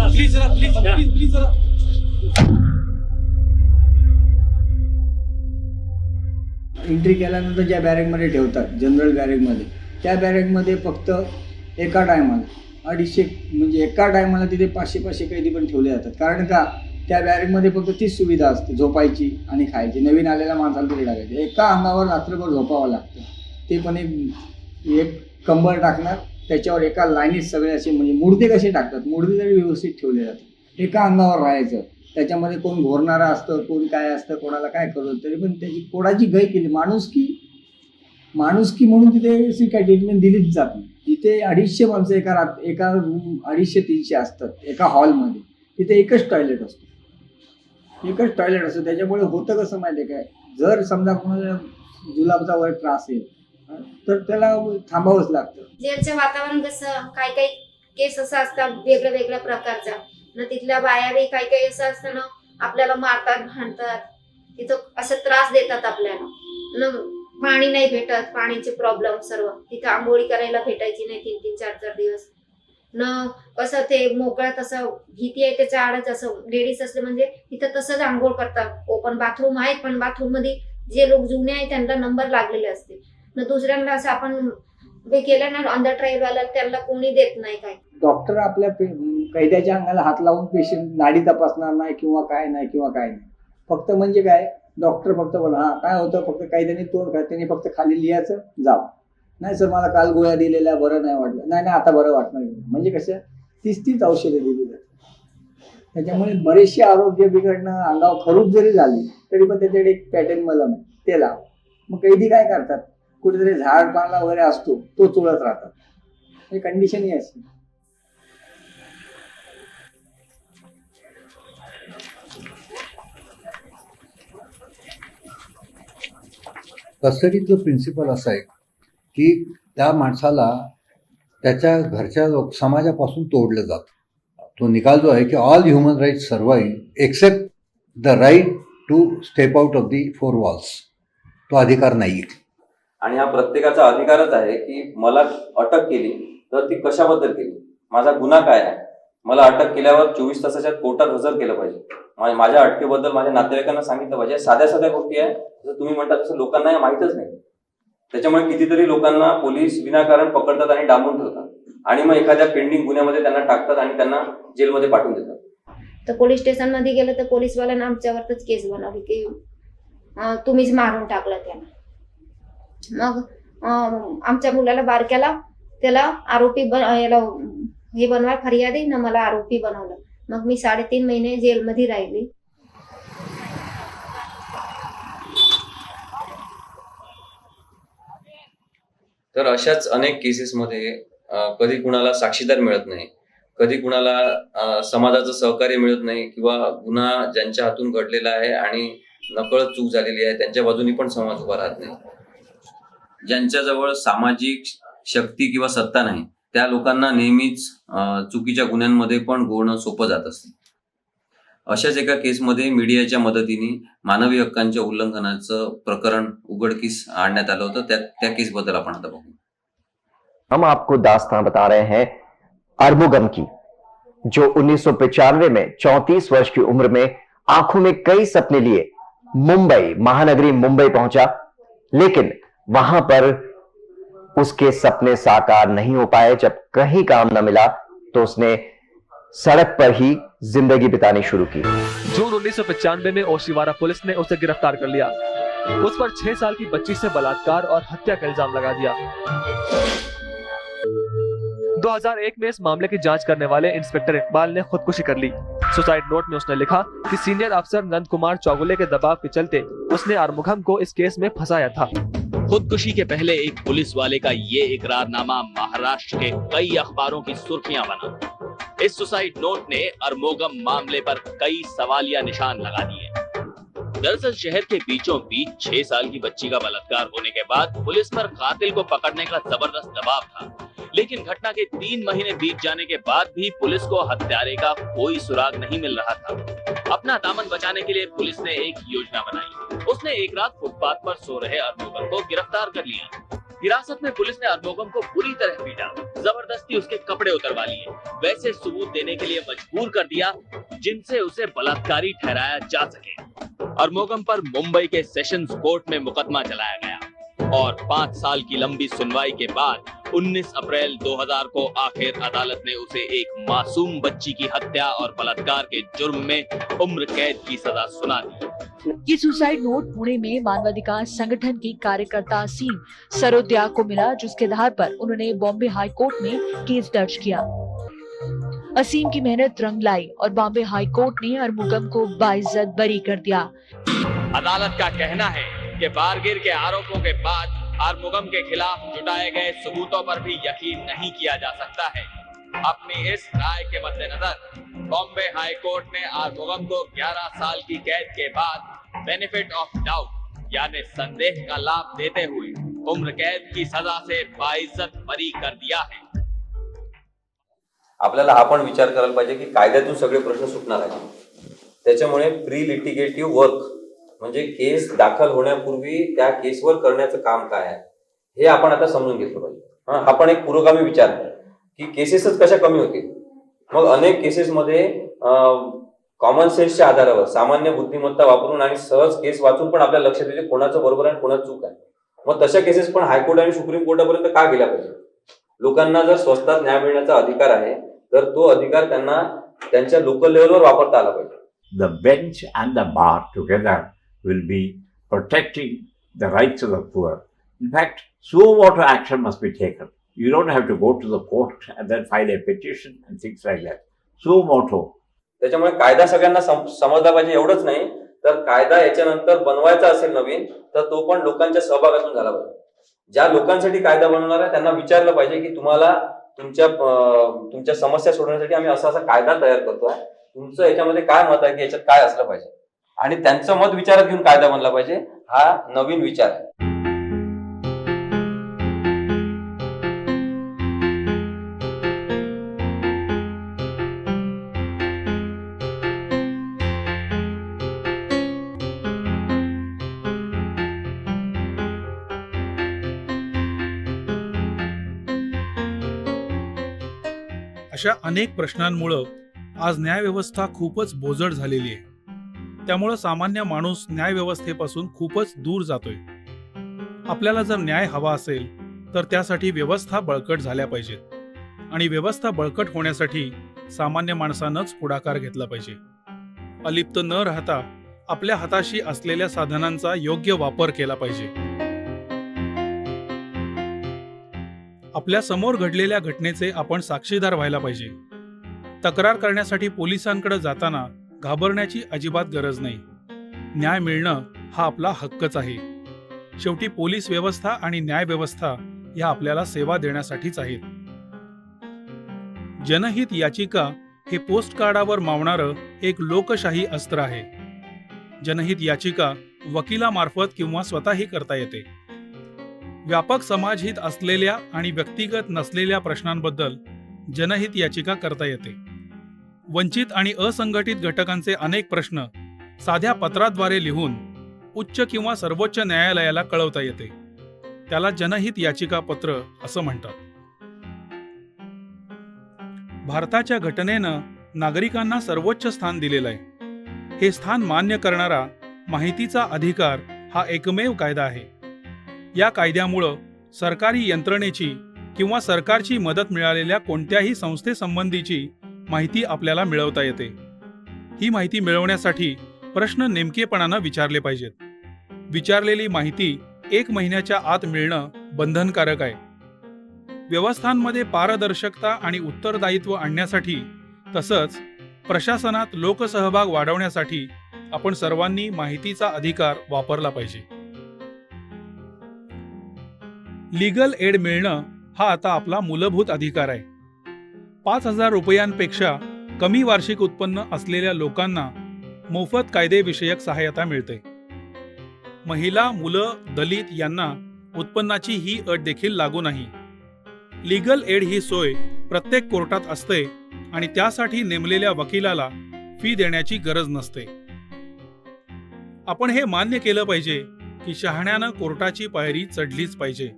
प्लीज जरा एंट्री केल्यानंतर ज्या बॅरेकमध्ये ठेवतात जनरल बॅरेकमध्ये, त्या बॅरेकमध्ये फक्त एका टायमाला 250 म्हणजे एका टायमाला तिथे 500 कैदी पण ठेवले जातात. कारण का त्या बॅरेकमध्ये फक्त तीच सुविधा असते, झोपायची आणि खायची. नवीन आलेल्या माणसाला तरी टाकायचं. एका अंगावर रात्रभर झोपावं लागतं. ते पण एक कंबळ टाकणार, त्याच्यावर एका लाईनीत सगळे असे म्हणजे मुर्दे कसे टाकतात, मुर्दे तरी व्यवस्थित ठेवले जातात. एका अंगावर राहायचं. त्याच्यामध्ये कोण घोरणारा असतं, कोण काय असतं, कोणाला काय करतं, तरी पण त्याची कोणाची गय केली. माणुसकी म्हणून तिथे काय ट्रीटमेंट दिलीच जात नाही. तिथे 250 माणसं एका रूम 250-300 असतात एका हॉलमध्ये. तिथे एकच टॉयलेट असतो. त्याच्यामुळे होतं कसं माहिती आहे काय, जर समजा कोणाला जुलाबचा वगैरे त्रास येईल तर त्याला थांबावंच लागतं. जेलचं वातावरण कसं, काही केस असं असतात वेगळ्या प्रकारचा ना, तिथल्या बाया बी काही असं असतं ना, आपल्याला मारतात, भांडतात, तिथं असं त्रास देतात आपल्याला न. पाणी नाही भेटत, पाण्याचे प्रॉब्लेम सर्व. तिथं आंघोळी करायला भेटायची नाही 3-3, 4-4 दिवस न. कसं ते मोकळं तसं भीती आहे त्याच्या आडच. असं लेडीज असले म्हणजे तिथं तसंच आंघोळ करतात. ओपन बाथरूम आहेत पण बाथरूम मध्ये जे लोक जुने आहेत त्यांना नंबर लागलेले असते न. दुसऱ्यांना असं आपण केलं ना अंडर ट्रायल वाला, त्यांना कोणी देत नाही. काय डॉक्टर आपल्या कैद्याच्या अंगाला हात लावून पेशंट नाडी तपासणार नाही किंवा काय नाही. फक्त म्हणजे काय, डॉक्टर फक्त बोला हा काय होतं, फक्त कैद्याने तोंड त्यांनी फक्त खाली लिहायचं, जाव. नाही सर मला काल गोळ्या दिलेल्या बरं नाही वाटलं, नाही आता बरं वाटणार. म्हणजे कसं तीच औषधे दिली जातात. त्याच्यामुळे बरेचसे आरोग्य बिघडणं, अंगावर खरूप जरी झाली तरी पण त्याच्याकडे एक पॅटर्न मलम आहे, ते लाव. मग कैदी काय करतात, कुठेतरी झाड पाला वगैरे असतो तो चोळत राहतात. हे कंडिशन ही असते. कस्टडीचं प्रिन्सिपल असं आहे की त्या माणसाला त्याच्या घरच्या समाजापासून तोडलं जातं. तो निकाल जो आहे की all human rights survive except the right to step out of the 4 walls, तो अधिकार नाही आहे. आणि हा प्रत्येकाचा अधिकारच आहे की मला अटक केली तर ती कशाबद्दल केली, माझा गुन्हा काय आहे, मला अटक केल्यावर 24 तासाच्या कोर्टात हजर केलं पाहिजे, माझ्या अटकेबद्दल माझ्या नातेवाईकांना सांगितलं पाहिजे. साध्या साध्या गोष्टी आहे, जसं तुम्ही म्हणता तसं लोकांना या माहीतच नाही. त्याच्यामुळे कितीतरी लोकांना पोलीस विनाकारण पकडतात आणि डांबून ठेवतात आणि मग एखाद्या पेंडिंग गुन्ह्यामध्ये त्यांना टाकतात आणि त्यांना जेलमध्ये पाठवून देतात. तर पोलीस स्टेशनमध्ये गेलं तर पोलीसवाल्यांना आमच्यावरच केस बनवली की तुम्हीच मारून टाकलं त्यांना. मग आमच्या मुलाला बारक्याला त्याला आरोपी याला हे बनवा फर्यादी ना मला आरोपी बनवलं. मग मी 3.5 महिने जेलमध्ये राहिली. तर अशाच अनेक केसेसमध्ये कधी कुणाला साक्षीदार मिळत नाही, कधी कुणाला समाजाचं सहकार्य मिळत नाही किंवा गुन्हा ज्यांच्या हातून घडलेला आहे आणि नकळत चूक झालेली आहे त्यांच्या बाजूनी पण समाज उभा राहत नाही. ज्यांच्याजवळ सामाजिक शक्ती किंवा सत्ता नाही त्या लोकांना नेहमीच चुकीच्या गुन्ह्यांमध्ये पण गोवणं सोपं जात असते. अशाच एका केसमध्ये मीडियाच्या मदतीने मानवी हक्कांच्या उल्लंघनाचं प्रकरण उघडकीस आणण्यात आलं होतं. त्या केसबद्दल आपण आता बघू. हम आपको दास्तां बता रहे हैं अरमुगम की, जो 1995 में 34 वर्ष की उम्र में आंखों में कई सपने लिए मुंबई, महानगरी मुंबई पहुंचा, लेकिन वहां पर उसके सपने साकार नहीं हो पाए. जब कहीं काम न मिला तो उसने सड़क पर ही जिंदगी बितानी शुरू की. जून 1995 में ओशिवारा पुलिस ने उसे गिरफ्तार कर लिया. उस पर 6 साल की बच्ची से बलात्कार और हत्या का इल्जाम लगा दिया. 2001 में इस मामले की जांच करने वाले इंस्पेक्टर इकबाल ने खुदकुशी कर ली. सुसाइड नोट में उसने लिखा कि सीनियर अफसर नंद कुमार चौगुले के दबाव के चलते उसने आरमुगम को इस केस में फंसाया था. खुदकुशी के पहले एक पुलिस वाले का ये इकरारनामा महाराष्ट्र के कई अखबारों की सुर्खियां बना. इस सुसाइड नोट ने अरमोगम मामले पर कई सवालिया निशान लगा दिए. दरअसल शहर के बीचों बीच 6 साल की बच्ची का बलात्कार होने के बाद पुलिस पर कातिल को पकड़ने का जबरदस्त दबाव था, लेकिन घटना के 3 महीने बीत जाने के बाद भी पुलिस को हत्यारे का कोई सुराग नहीं मिल रहा था. अपना दामन बचाने के लिए पुलिस ने एक योजना बनाई. उसने एक रात फुटपाथ पर सो रहे अरमोगम को गिरफ्तार कर लिया. हिरासत में पुलिस ने अरमोगम को बुरी तरह पीटा, जबरदस्ती उसके कपड़े उतरवा लिए, वैसे सबूत देने के लिए मजबूर कर दिया जिनसे उसे बलात्कारी ठहराया जा सके. अरमोगम पर मुंबई के सेशंस कोर्ट में मुकदमा चलाया गया और 5 साल की लंबी सुनवाई के बाद 19 अप्रैल 2000 को आखिर अदालत ने उसे एक मासूम बच्ची की हत्या और बलात्कार के जुर्म में उम्र कैद की सजा सुना दी. ये सुसाइड नोट पुणे में मानवाधिकार संगठन की कार्यकर्ता असीम सरोदिया को मिला, जिसके आधार पर उन्होंने बॉम्बे हाई कोर्ट में केस दर्ज किया. असीम की मेहनत रंग लाई और बॉम्बे हाई कोर्ट ने अरमुगम को बाइज्जत बरी कर दिया. अदालत का कहना है कि बारगिर के आरोपों के बाद आरमुगम के खिलाफ जुटाए गए सबूतों पर भी यकीन नहीं किया जा सकता है. अपनी इस राय के मद्देनजर बॉम्बे हाई कोर्ट ने आरमुगम को 11 साल की कैद के बाद बेनिफिट ऑफ डाउट यानी संदेह का लाभ देते हुए उम्र कैद की सजा से बाइज्जत बरी कर दिया है. आपल्याला हा पण विचार करायला पाहिजे की कायद्यातून सगळे प्रश्न सुटणार आहेत. त्याच्यामुळे प्री लिटिगेटिव्ह वर्क म्हणजे केस दाखल होण्यापूर्वी त्या केसवर करण्याचं काम काय आहे हे आपण आता समजून घेतलं पाहिजे. हा पण एक पुरोगामी विचार आहे की केसेसच कशा कमी होतील. मग अनेक केसेसमध्ये कॉमन सेन्सच्या आधारावर सामान्य बुद्धिमत्ता वापरून आणि सहज केस वाचून पण आपल्या लक्षात येते कोणाचं बरोबर आहे कोणाचं चूक आहे. मग तशा केसेस पण हायकोर्ट आणि सुप्रीम कोर्टापर्यंत का गेल्या पाहिजे. लोकांना जर स्वस्तात न्याय मिळण्याचा अधिकार आहे तर तो अधिकार त्यांना त्यांच्या लोकल लेवलवर वापरता आला पाहिजे. The bench and the bar together will be protecting the rights of the poor. In fact, suo motu action must be taken. You don't have to go to the court and then file a petition and things like that. Suo motu. त्याच्यामुळे कायदा सगळ्यांना समजला पाहिजे एवढंच नाही तर कायदा याच्यानंतर बनवायचा असेल नवीन तर तो पण लोकांच्या सहभागातून झाला पाहिजे. ज्या लोकांसाठी कायदा बनवणार आहे त्यांना विचारलं पाहिजे की तुम्हाला तुमच्या समस्या सोडवण्यासाठी आम्ही असा कायदा तयार करतोय, तुमचं याच्यामध्ये काय मत आहे की याच्यात काय असलं पाहिजे आणि त्यांचं मत विचारात घेऊन कायदा बनला पाहिजे. हा नवीन विचार आहे. अशा अनेक प्रश्नांमुळं आज न्यायव्यवस्था खूपच बोजड झालेली आहे. त्यामुळं सामान्य माणूस न्यायव्यवस्थेपासून खूपच दूर जातोय. आपल्याला जर न्याय हवा असेल तर त्यासाठी व्यवस्था बळकट झाल्या पाहिजेत आणि व्यवस्था बळकट होण्यासाठी सामान्य माणसानंच पुढाकार घेतला पाहिजे. अलिप्त न राहता आपल्या हाताशी असलेल्या साधनांचा योग्य वापर केला पाहिजे. आपल्या समोर घडलेल्या घटनेचे आपण साक्षीदार व्हायला पाहिजे. तक्रार करण्यासाठी पोलिसांकडे जाताना घाबरण्याची अजिबात गरज नाही. न्याय मिळणं हा आपला हक्कच आहे. शेवटी पोलीस व्यवस्था आणि न्याय व्यवस्था या आपल्याला सेवा देण्यासाठीच आहेत. जनहित याचिका हे पोस्ट कार्डावर मावणारं एक लोकशाही अस्त्र आहे. जनहित याचिका वकिलामार्फत किंवा स्वतःही करता येते. व्यापक समाजहित असलेल्या आणि व्यक्तिगत नसलेल्या प्रश्नांबद्दल जनहित याचिका करता येते. वंचित आणि असंघटित घटकांचे अनेक प्रश्न साध्या पत्राद्वारे लिहून उच्च किंवा सर्वोच्च न्यायालयाला कळवता येते. त्याला जनहित याचिका पत्र असं म्हणतात. भारताच्या घटनेनं नागरिकांना सर्वोच्च स्थान दिलेलं आहे. हे स्थान मान्य करणारा माहितीचा अधिकार हा एकमेव कायदा आहे. या कायद्यामुळं सरकारी यंत्रणेची किंवा सरकारची मदत मिळालेल्या कोणत्याही संस्थेसंबंधीची माहिती आपल्याला मिळवता येते. ही माहिती मिळवण्यासाठी प्रश्न नेमकेपणानं विचारले पाहिजेत. विचारलेली माहिती 1 महिन्याच्या आत मिळणं बंधनकारक आहे. व्यवस्थांमध्ये पारदर्शकता आणि उत्तरदायित्व आणण्यासाठी तसंच प्रशासनात लोकसहभाग वाढवण्यासाठी आपण सर्वांनी माहितीचा अधिकार वापरला पाहिजे. लीगल एड मिळणं हा आता आपला मूलभूत अधिकार आहे. 5,000 रुपयांपेक्षा कमी वार्षिक उत्पन्न असलेल्या लोकांना मोफत कायदेविषयक सहाय्यता मिळते. महिला, मुलं, दलित यांना उत्पन्नाची ही अट देखील लागू नाही. लीगल एड ही सोय प्रत्येक कोर्टात असते आणि त्यासाठी नेमलेल्या वकिलाला फी देण्याची गरज नसते. आपण हे मान्य केलं पाहिजे की शहाण्यानं कोर्टाची पायरी चढलीच पाहिजे.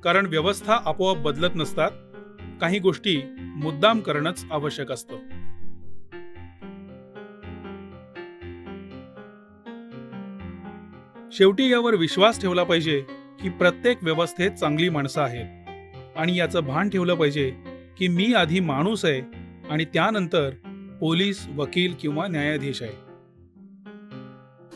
कारण व्यवस्था आपोआप बदलत नसतात. काही गोष्टी मुद्दाम करणंच आवश्यक असतं. शेवटी यावर विश्वास ठेवला पाहिजे की प्रत्येक व्यवस्थेत चांगली माणसं आहेत आणि याचं भान ठेवलं पाहिजे की मी आधी माणूस आहे आणि त्यानंतर पोलीस, वकील किंवा न्यायाधीश आहे.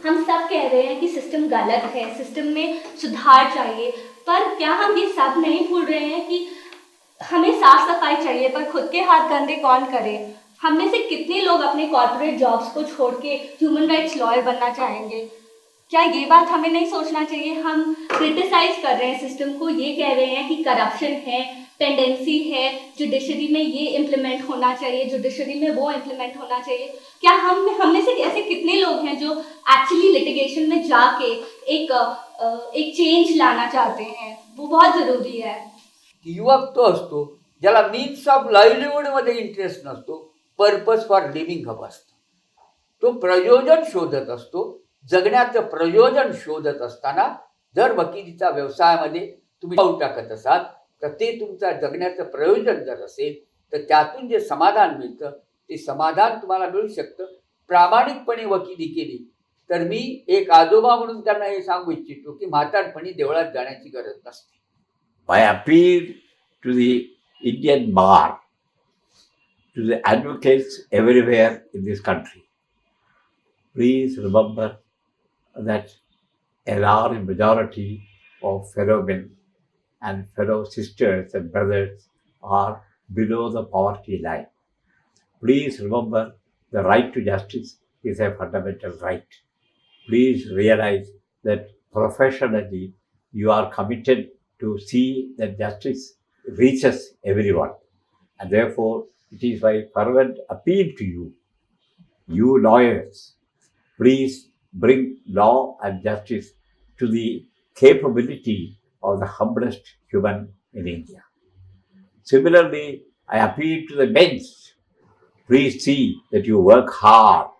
हम सब कह रहे हैं कि सिस्टम गलत है, सिस्टम में सुधार चाहिए, पर क्या हम ये सब नहीं भूल रहे हैं कि हमें साफ सफाई चाहिए, पर खुद के हाथ गंदे कौन करे? हम में से कितने लोग अपने कॉर्पोरेट जॉब्स को छोड़ के ह्यूमन राइट्स लॉयर बनना चाहेंगे? क्या ये बात हमें नहीं सोचना चाहिए? हम क्रिटिसाइज कर रहे हैं सिस्टम को, ये कह रहे हैं कि करप्शन है, टेंडेंसी है, जुडिशरी में ये इम्प्लीमेंट होना चाहिए, जुडिशरी में वो इम्प्लीमेंट होना चाहिए. क्या हम में से ऐसे कितने लोग हैं जो एक्चुअली लिटिगेशन में जाके एक चेंज लाना चाहते हैं? वो बहुत जरूरी है. युवक तो असतो ज्याला मीन्स ऑफ लाईव्हलीहूड मध्ये इंटरेस्ट नसतो, पर्पज फॉर लिव्हिंग हवं असतं. तो प्रयोजन शोधत असतो. जगण्याचं प्रयोजन शोधत असताना जर वकिलीचा व्यवसायामध्ये तुम्ही पाऊल टाकत असाल तर ते तुमचा जगण्याचं प्रयोजन जर असेल तर त्यातून जे समाधान मिळतं ते समाधान तुम्हाला मिळू शकतं. प्रामाणिकपणे वकिली केली तर मी एक आजोबा म्हणून त्यांना हे सांगू इच्छितो की म्हातारपणी देवळात जाण्याची गरज नसते. I appeal to the Indian bar, to the advocates everywhere in this country. Please remember that a large majority of fellow men and fellow sisters and brothers are below the poverty line. Please remember the right to justice is a fundamental right. Please realize that professionally you are committed to see that justice reaches everyone. And therefore, it is my fervent appeal to you, you lawyers, please bring law and justice to the capability of the humblest human in India. Similarly, I appeal to the bench. Please see that you work hard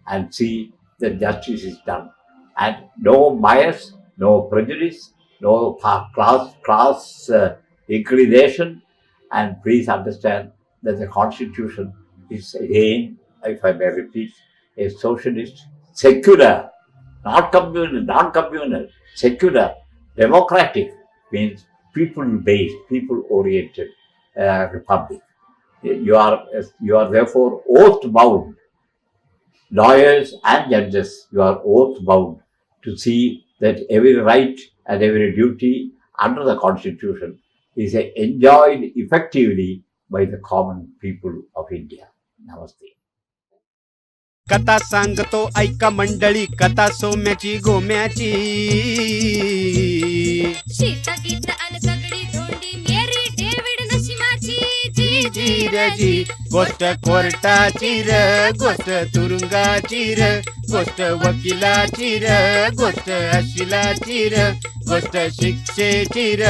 and see that justice is done. And no bias, no prejudice, no class inclination. And please understand that the Constitution is again, if I may repeat, a socialist, secular, not communal, non-communal, secular, democratic, means people-based, people-oriented republic. You are therefore oath-bound. Lawyers and judges, you are oath-bound to see that every right and every duty under the Constitution is enjoyed effectively by the common people of India. Namaste. कथा सांगतो ऐका मंडळी, कथा सोम्याची गोम्याची. शीत गीत अन तगडी धोंडी मेरी David नशिमाची. जी जी र जी, गोष्ट कोर्टाची र, गोष्ट तुरुंगाची र, गोष्ट वकिलाची र, गोष्ट अशिलाची र, गोष्ट शिक्षेची र,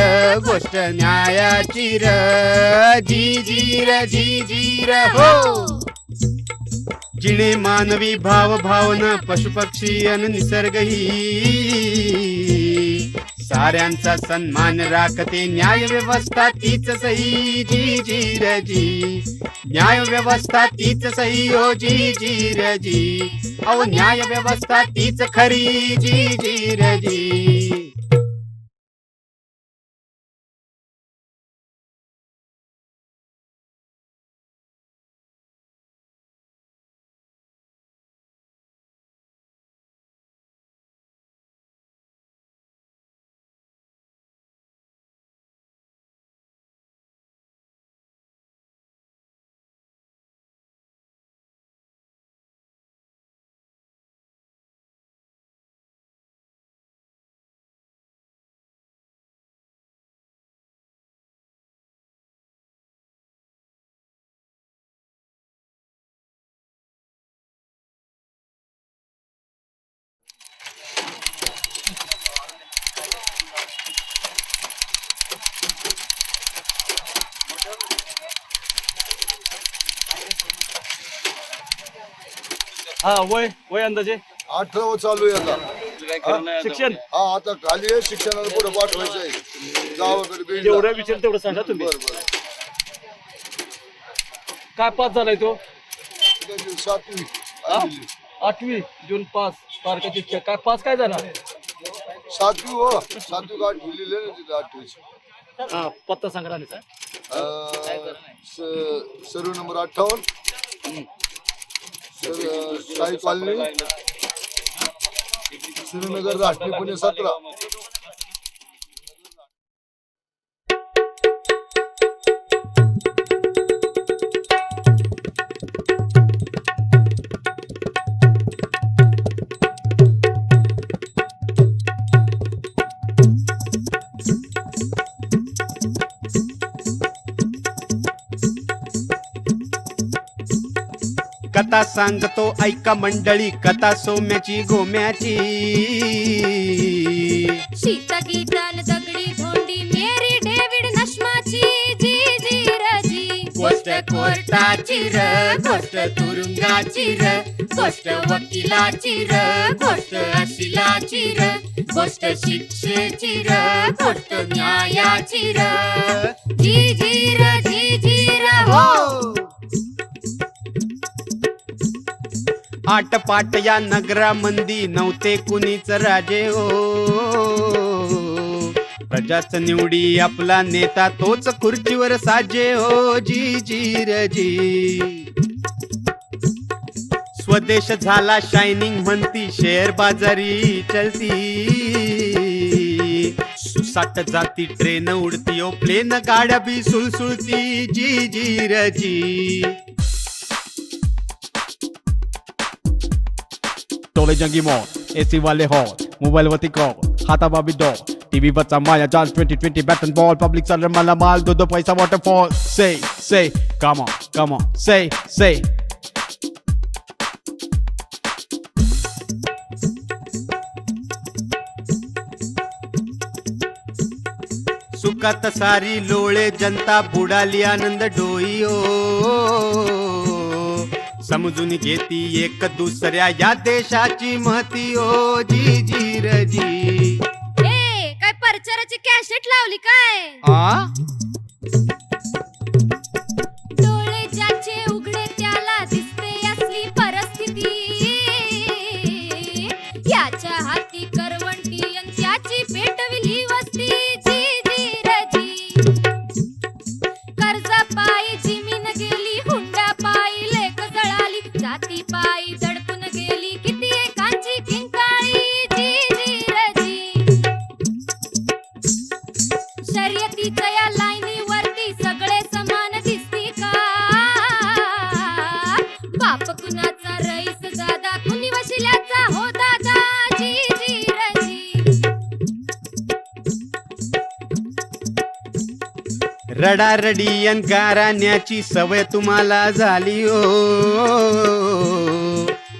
गोष्ट न्यायाची र. जी जी र हो. जिणे मानवी भाव भावना, पशु पक्षी अन निसर्गही, साऱ्यांचा सन्मान राखते न्याय व्यवस्था तीच सही. जी जी र जी, न्याय व्यवस्था तीच सही. ओ जी जी र जी, अहो न्याय व्यवस्था तीच खरी. जी जी र जी. हा वय अंदाजे 18 चालू आहे आता. शिक्षण आता खाली आहे, शिक्षणाला पुढे पाठवायचं आहे. गावाकडे जेवढं विचार तेवढं सांगा तुम्ही. काय पास झालाय तो? 7वी 8वी जून पास. तारखेची काय पास काय झाला? 7वी हो. 7वी गाठ लिहिले ना तिथे 8वी. हा पत्ता सांगा ना. सर्व नंबर 58, शाही कॉलनी, श्रीनगर, राष्ट्रीय पुणे 17. कथा सांगतो ऐका मंडळी, कथा सोम्याची गोम्याची. शीत गीत अन तगडी धोंडी मेरी डेव्हिड नशिमाची. जी जी र जी, गोष्ट कोर्टाची र, गोष्ट तुरुंगाची र, गोष्ट वकिलाची र, गोष्ट अशिलाची र, गोष्ट शिक्षेची र, गोष्ट न्यायाची र. जी जी र हो. आटपाट या नगरामंदी नव्हते कुणीच राजे हो. प्रजाच निवडी आपला नेता तोच खुर्चीवर साजे हो. जी जी र जी. स्वदेश झाला शायनिंग म्हणती, शेअर बाजारी चलती. सुसाट जाती ट्रेन उडती, ओ प्लेन गाड्या बी सुळसुळती. जी जी र जी. टोले जंगी मौत, एसी वाले हॉट, मोबाइल वती कॉल, खाता बाबी डॉट, टीवी बच्चा माया जाल 2020 बैट एंड बॉल, पब्लिक सलर माला माल, दो पैसा waterfall. say come on say. सुखात सारी लोळे जनता, बुडाली आनंद डोई हो. समजून घेती एक दुसऱ्या या देशाची महती हो. जी जी र जी. काय परचाराची कॅसेट लावली काय? आ डोळे बाई दडपून गेली किती एकांची किंकाळी जी जी र जी. शर्यतीच्या या लाईनीवरती सगळे समान दिसती का? बाप कुणाचा रईस दादा कुणी वशिल्याचा हो दादा जी जी र जी. रडारडी अन गाराण्याची सवय तुम्हाला झाली ओ.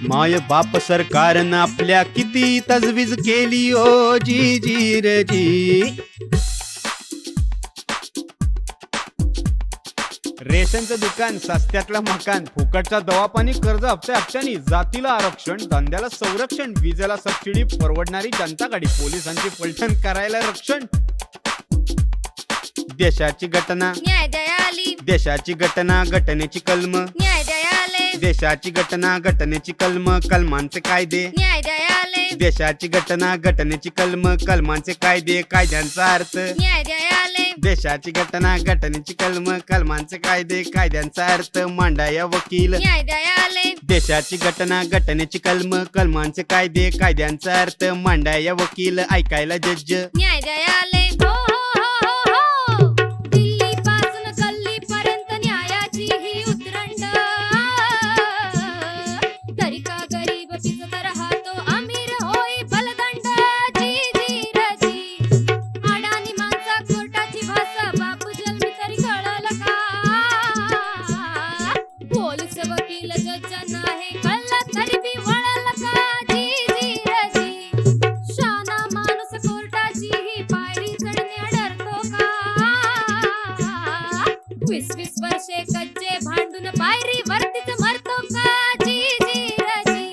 माय बाप सरकारनं आपल्या किती तजवीज केली ओ जी जी रे जी. रेशनचं दुकान, सस्त्यातलं मकान, फुकटचा दवापाणी, कर्ज हप्त्या हप्त्यानी, जातीला आरक्षण, धंद्याला संरक्षण, विजेला सबसिडी, परवडणारी जनता गाडी, पोलिसांची पलटण करायला रक्षण. देशाची घटना न्याय दयाली, देशाची घटना घटनेची कलम, न्याय दयाले, देशाची घटना घटनेची कलम, कलमांचे कायदे, न्याय दयाले, देशाची घटना घटनेची कलम, कलमांचे कायदे, कायद्यांचा अर्थ, न्याय दयाले, देशाची घटना घटनेची कलम, कलमांचे कायदे, कायद्यांचा अर्थ मांडाया वकील, न्याय दयाले, देशाची घटना घटनेची कलम, कलमांचे कायदे, कायद्यांचा अर्थ मांडाया वकील, ऐकायला जज, न्याय दयाले. हो हो हो हो हो. दिल्ली पासून गल्ली पर्यंत न्यायाची ही उतरंड. तरी का गरीब पिच तर राहतो अमीर होई बलदंड जी जी र जी. अडाणी माणसा कोर्टाची भाषा बापू जन्मी तरी कळलं का? पोलीस वकील जज नाही कळलं तरी बी वळलं का जी जी र जी. शाना माणूस कोर्टाची ही पायरी चढण्या डरतो का? 20-20 वर्षे कच्चे भांडून पायरी वरतीच मरतो का जी जी र जी.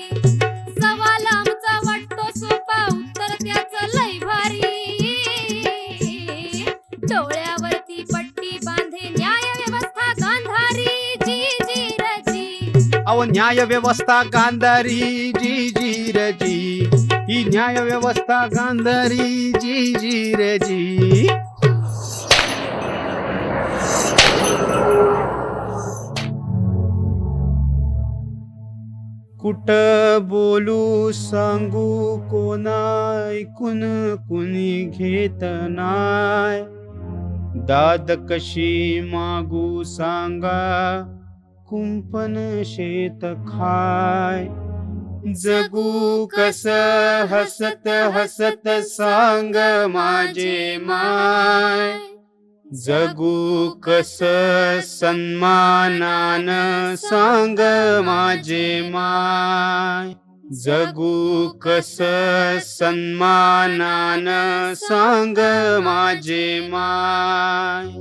सवाल आमचा वाटतो सोपा उत्तर त्याचं लय भारी. डोळ्यावरती पट्टी बांधे न्याय व्यवस्था गांधारी जी जी र जी. अव न्याय व्यवस्था गांधारी जी जी रे जी. ही न्याय व्यवस्था गांधारी जी जी रे जी. कुठं बोलू सांगू कोणा ऐकून कुणी घेत नाय. दाद कशी मागू सांगा कुंपण शेत खाय. जगू कस हसत हसत सांग माझे माय. जगू कस सन्मानान सांग माझे माय. जगू कस सन्मानान सांग माझे माय.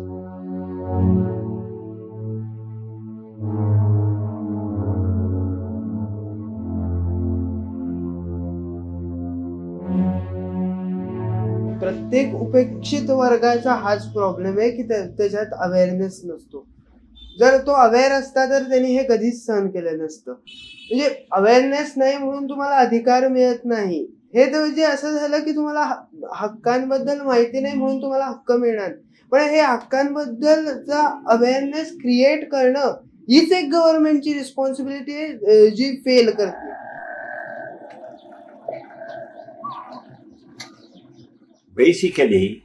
प्रत्येक उपेक्षित वर्गाचा हाच प्रॉब्लेम आहे की त्याच्यात अवेअरनेस नसतो. जर तो अवेअर असता तर त्यांनी हे कधीच सहन केलं नसतं. म्हणजे अवेअरनेस नाही म्हणून तुम्हाला अधिकार मिळत नाही. हे तर म्हणजे असं झालं की तुम्हाला हक्कांबद्दल माहिती नाही म्हणून तुम्हाला हक्क मिळणार. पण हे हक्कांबद्दलचा अवेअरनेस क्रिएट करणं हीच एक गव्हर्नमेंटची रिस्पॉन्सिबिलिटी आहे जी फेल करते. Basically,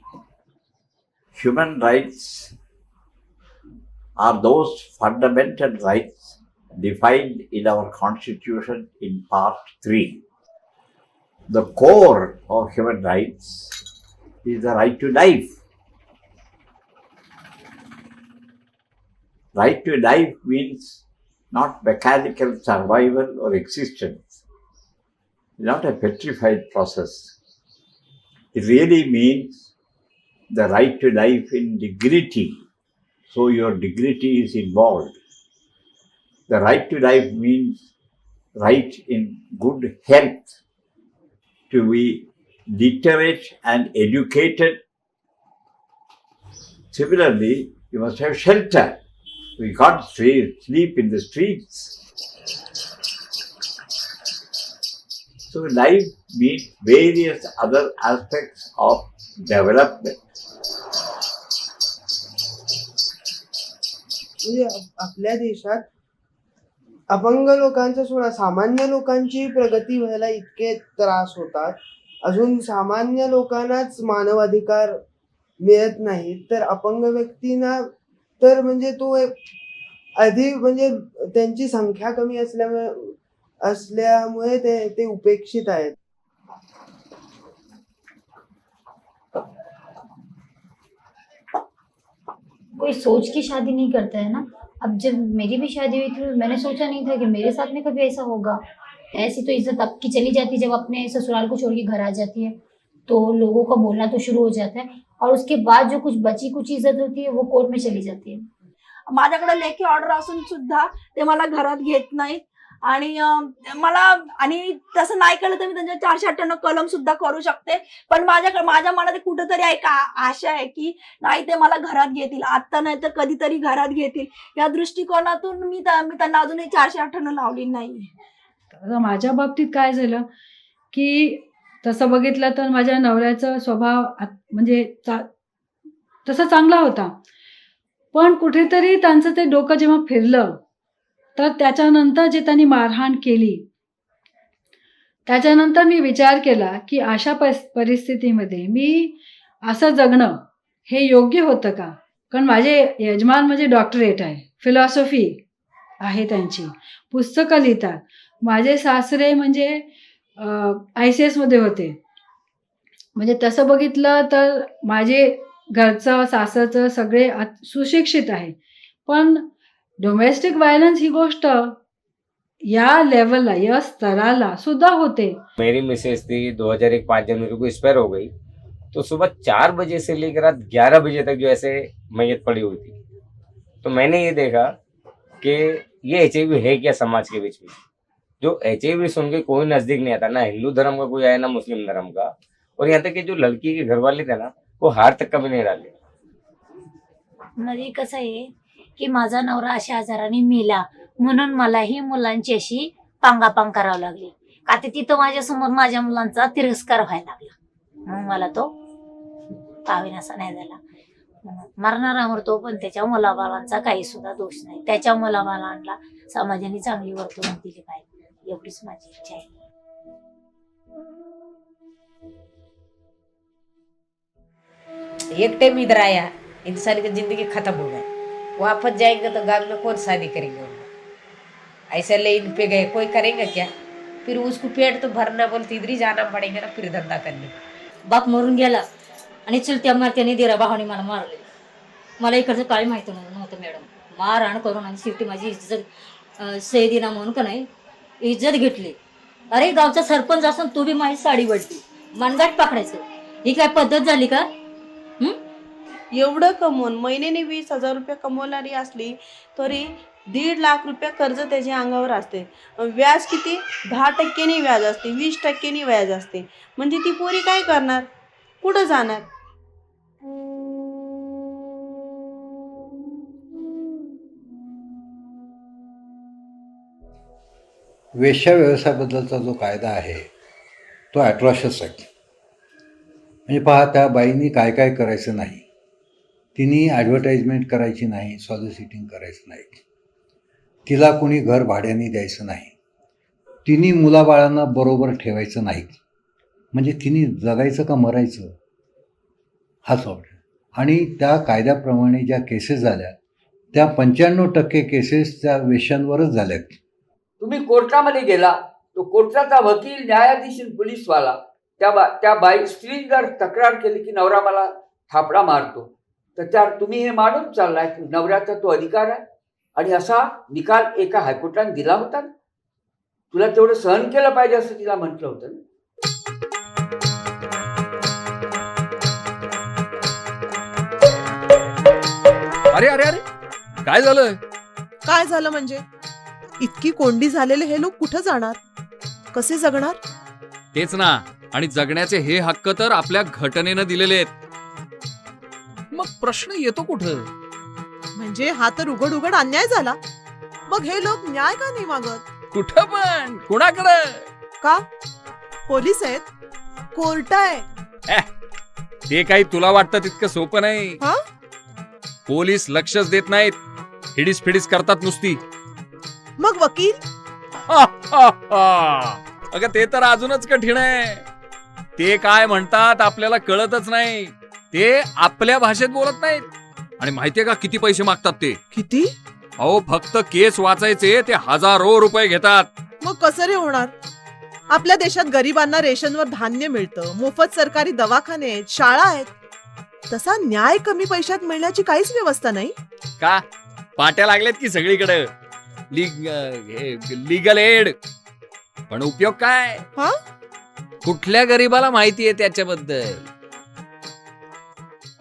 human rights are those fundamental rights defined in our Constitution in Part 3. The core of human rights is the right to life. Right to life means not mechanical survival or existence, not a petrified process. It really means the right to life in dignity, so your dignity is involved. The right to life means right in good health, to be literate and educated. Similarly, you must have shelter. We can't sleep in the streets. So life means various other aspects of development. म्हणजे आपल्या देशात अपंग लोकांचा सोडा, सामान्य लोकांची प्रगती व्हायला इतके त्रास होतात, अजून सामान्य लोकांनाच मानवाधिकार मिळत नाहीत, तर अपंग व्यक्तींना तर म्हणजे तो अधिक म्हणजे त्यांची संख्या कमी असल्यामुळे ते उपेक्षित आहेत. कोई सोच की शादी नहीं करता है ना. अब जब मेरी भी शादी हुई थी मैंने सोचा नहीं था कि मेरे साथ में कभी ऐसा होगा. ऐसी तो इज्जत अब की चली जाती है जब अपने ससुराल को छोड़ के घर आ जाती है, तो लोगों का बोलना तो शुरू हो जाता है और उसके बाद जो कुछ बची कुछ इज्जत होती है वो कोर्ट में चली जाती है. माझ्याकडे लेखी ऑर्डर असून सुद्धा ते मला घरात घेत नाहीत आणि मला आणि तसं नाही केलं तर मी त्यांच्या 498 कलम सुद्धा करू शकते, पण माझ्या मनात कुठेतरी एक आशा आहे की नाही ते मला घरात घेतील, आता नाही तर कधीतरी घरात घेतील, या दृष्टिकोनातून मी त्यांना अजूनही 498 लावली नाही. माझ्या बाबतीत काय झालं की तसं बघितलं तर माझ्या नवऱ्याचा स्वभाव म्हणजे तसा चांगला होता, पण कुठेतरी त्यांचं ते डोकं जेव्हा फिरलं तर त्याच्यानंतर जे त्यांनी मारहाण केली त्याच्यानंतर मी विचार केला की अशा परिस्थितीमध्ये मी असं जगणं हे योग्य होतं का. कारण माझे यजमान म्हणजे डॉक्टरेट आहे, फिलॉसॉफी आहे त्यांची, पुस्तकं लिहितात. माझे सासरे म्हणजे ICS मध्ये होते. म्हणजे तसं बघितलं तर माझे घरचं सासरचं सगळे सुशिक्षित आहे, पण डोमेस्टिक वायलेंस ही गोष्ट या लेवलला या स्तराला सुद्धा होते. मेरी मिसेज थी 2001 5 जनवरी को एक्सपायर हो गई, तो सुबह 4 बजे से लेकर रात 11 बजे तक जो ऐसे मैयत पड़ी हुई थी. तो मैंने ये देखा कि ये HIV है क्या समाज के बीच में. जो HIV सुन के कोई नजदीक नहीं आता, ना हिंदू धर्म का कोई आया ना मुस्लिम धर्म का, और यहाँ तक कि जो लड़की के घर वाले थे ना वो हार तक कभी नहीं डाले. म्हणजे कसं आहे की माझा नवरा अशा आजाराने मेला म्हणून मला ही मुलांची अशी पांगापांग करावं लागली, का ते तिथं माझ्यासमोर माझ्या मुलांचा तिरस्कार व्हायला लागला. मग मला तो पाविनासा नाही झाला. मरणारा मरतो पण त्याच्या मुलाबाळांचा काही सुद्धा दोष नाही, त्याच्या मुलाबाळांना समाजाने चांगली वर्तणूक दिली पाहिजे, एवढीच माझी इच्छा आहे. एक टाइम इधर आया, इंसान की जिंदगी खत्म हो गई, वापस जाएंगे तो गांव में कौन शादी करेंगे. ऐसे लाइन पे गए, कोई करेंगे क्या. फिर उसको पेट तो भरना बोलते इधर ही जाना पड़ेगा ना फिर धंदा करने. बाप मरून गेला आणि चुलत्या मारत्याने दिरा भावाने मला मारले. मला इकडचं काय माहिती नव्हतं मॅडम. मारहाण करून आणि शेवटी माझी इज्जत सैदिना म्हणून का नाही इज्जत घेतली. अरे गावचा सरपंच असून तू बी माझी साडी वडली, मनगाट पकडायचं, ही काय पद्धत झाली का. एवढं कमवून महिन्याने 20,000 रुपये कमवणारी असली तरी 1.5 लाख रुपये कर्ज त्याच्या अंगावर असते. व्याज किती 10% व्याज असते, 20% व्याज असते. म्हणजे ती पोरी काय करणार, कुठं जाणार. वेश्या व्यवसायाबद्दलचा जो कायदा आहे तो ॲट्रॉशियस आहे. म्हणजे पहा, त्या बाईंनी काय काय करायचं नाही. तिने ॲडव्हर्टाइजमेंट करायची नाही, सॉलिसिटिंग करायचं नाही, तिला कोणी घर भाड्याने द्यायचं नाही, तिने मुलाबाळांना बरोबर ठेवायचं नाही. म्हणजे तिने जगायचं का मरायचं हाच ऑप्शन. आणि त्या कायद्याप्रमाणे ज्या केसेस झाल्या त्या 95% केसेस त्या वेश्यांवरच झाल्या. तुम्ही कोर्टामध्ये गेला तो कोर्टाचा वकील, न्यायाधीश, पोलीसवाला त्या बाई स्त्री जर तक्रार केली की नवरा मला थापडा मारतो, तर त्या तुम्ही हे मानून चाललाय की नवऱ्याचा तो अधिकार आहे. आणि असा निकाल एका हायकोर्टाने दिला होता. तुला तेवढं सहन केलं पाहिजे असं तिला म्हटलं होतं. अरे अरे अरे काय झालं. काय झालं म्हणजे इतकी कोंडी झालेले हे लोक कुठं जाणार, कसे जगणार. तेच ना, आणि जगण्याचे हे हक्क तर आपल्या घटनेनं दिलेले आहेत. मग प्रश्न येतो कुठं. म्हणजे हा तर उघड उघड अन्याय झाला. मग हे लोक न्याय का नाही मागत. कुठं पण कुणाकडे का. पोलीस आहेत, कोर्ट आहे. ते काही तुला वाटतं तितकं सोपं नाही. पोलीस लक्षच देत नाहीत, हिडीस फिडीस करतात नुसती. मग वकील? अगं ते तर अजूनच कठीण आहे. ते काय म्हणतात आपल्याला कळतच नाही. ते आपल्या भाषेत बोलत नाहीत. आणि माहितीये का किती पैसे मागतात ते? किती? अहो फक्त केस वाचायचे ते हजारो रुपये घेतात. मग कसं रे होणार? आपल्या देशात गरिबांना रेशनवर धान्य मिळतं, मोफत सरकारी दवाखाने आहेत, शाळा आहेत. तसा न्याय कमी पैशात मिळण्याची काहीच व्यवस्था नाही का? पाट्या लागल्यात की सगळीकडे लीगल एड. पण उपयोग काय? कुठल्या गरीबाला माहिती आहे त्याच्याबद्दल?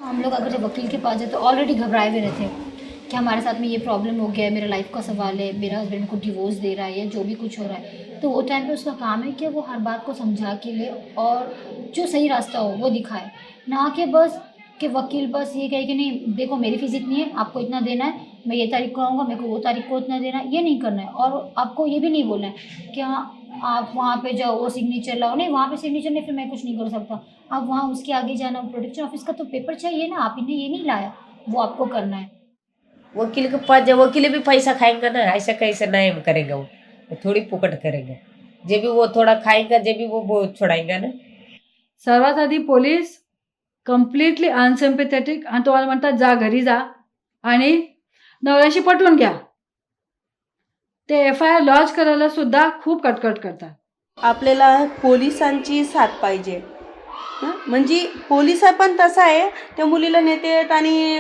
हम लोग अगर जब वकील के पास जाए तो ऑलरेडी घबराए हुए रहते हैं कि हमारे साथ में ये प्रॉब्लम हो गया है, मेरा लाइफ का सवाल है, मेरा हस्बैंड को डिवोर्स दे रहा है या जो भी कुछ हो रहा है. तो वो टाइम पे उसका काम है कि वो हर बात को समझा के ले और जो सही रास्ता हो वो दिखाए. ना कि बस कि वकील बस ये कहे कि नहीं देखो मेरी फीस इतनी है, आपको इतना देना है, मैं ये तारीख को आऊँगा, मेरे को वो तारीख को इतना देना है. ये नहीं करना है. और आपको ये भी नहीं बोलना है कि हाँ आप वहाँ पे जाओ वो सिग्नेचर लाओ. नहीं, वहाँ पे सिग्नेचर नहीं, फिर मैं कुछ नहीं कर सकता. आप वहाँ उसके आगे जाना, प्रोटेक्शन ऑफिस का तो पेपर चाहिए ना, आपने ये नहीं लाया, वो आपको करना है. वकील के पास जब वकील भी पैसा खाएंगे ना, ऐसा कैसे नहीं करेगा वो थोड़ी फुकट करेगा. जे भी वो थोड़ा खाएगा, जे भी वो छोड़ाएगा ना. सर्वात आधी पोलीस कम्प्लिटली अनसिम्पॅथेटिक आणि तुम्हाला म्हणतात जा घरी जा आणि नवऱ्याशी पटवून घ्या. ते FIR लॉन्च करायला सुद्धा खूप कटकट करतात. आपल्याला पोलिसांची साथ पाहिजे. म्हणजे पोलिस पण तसा आहे, त्या मुलीला नेतात आणि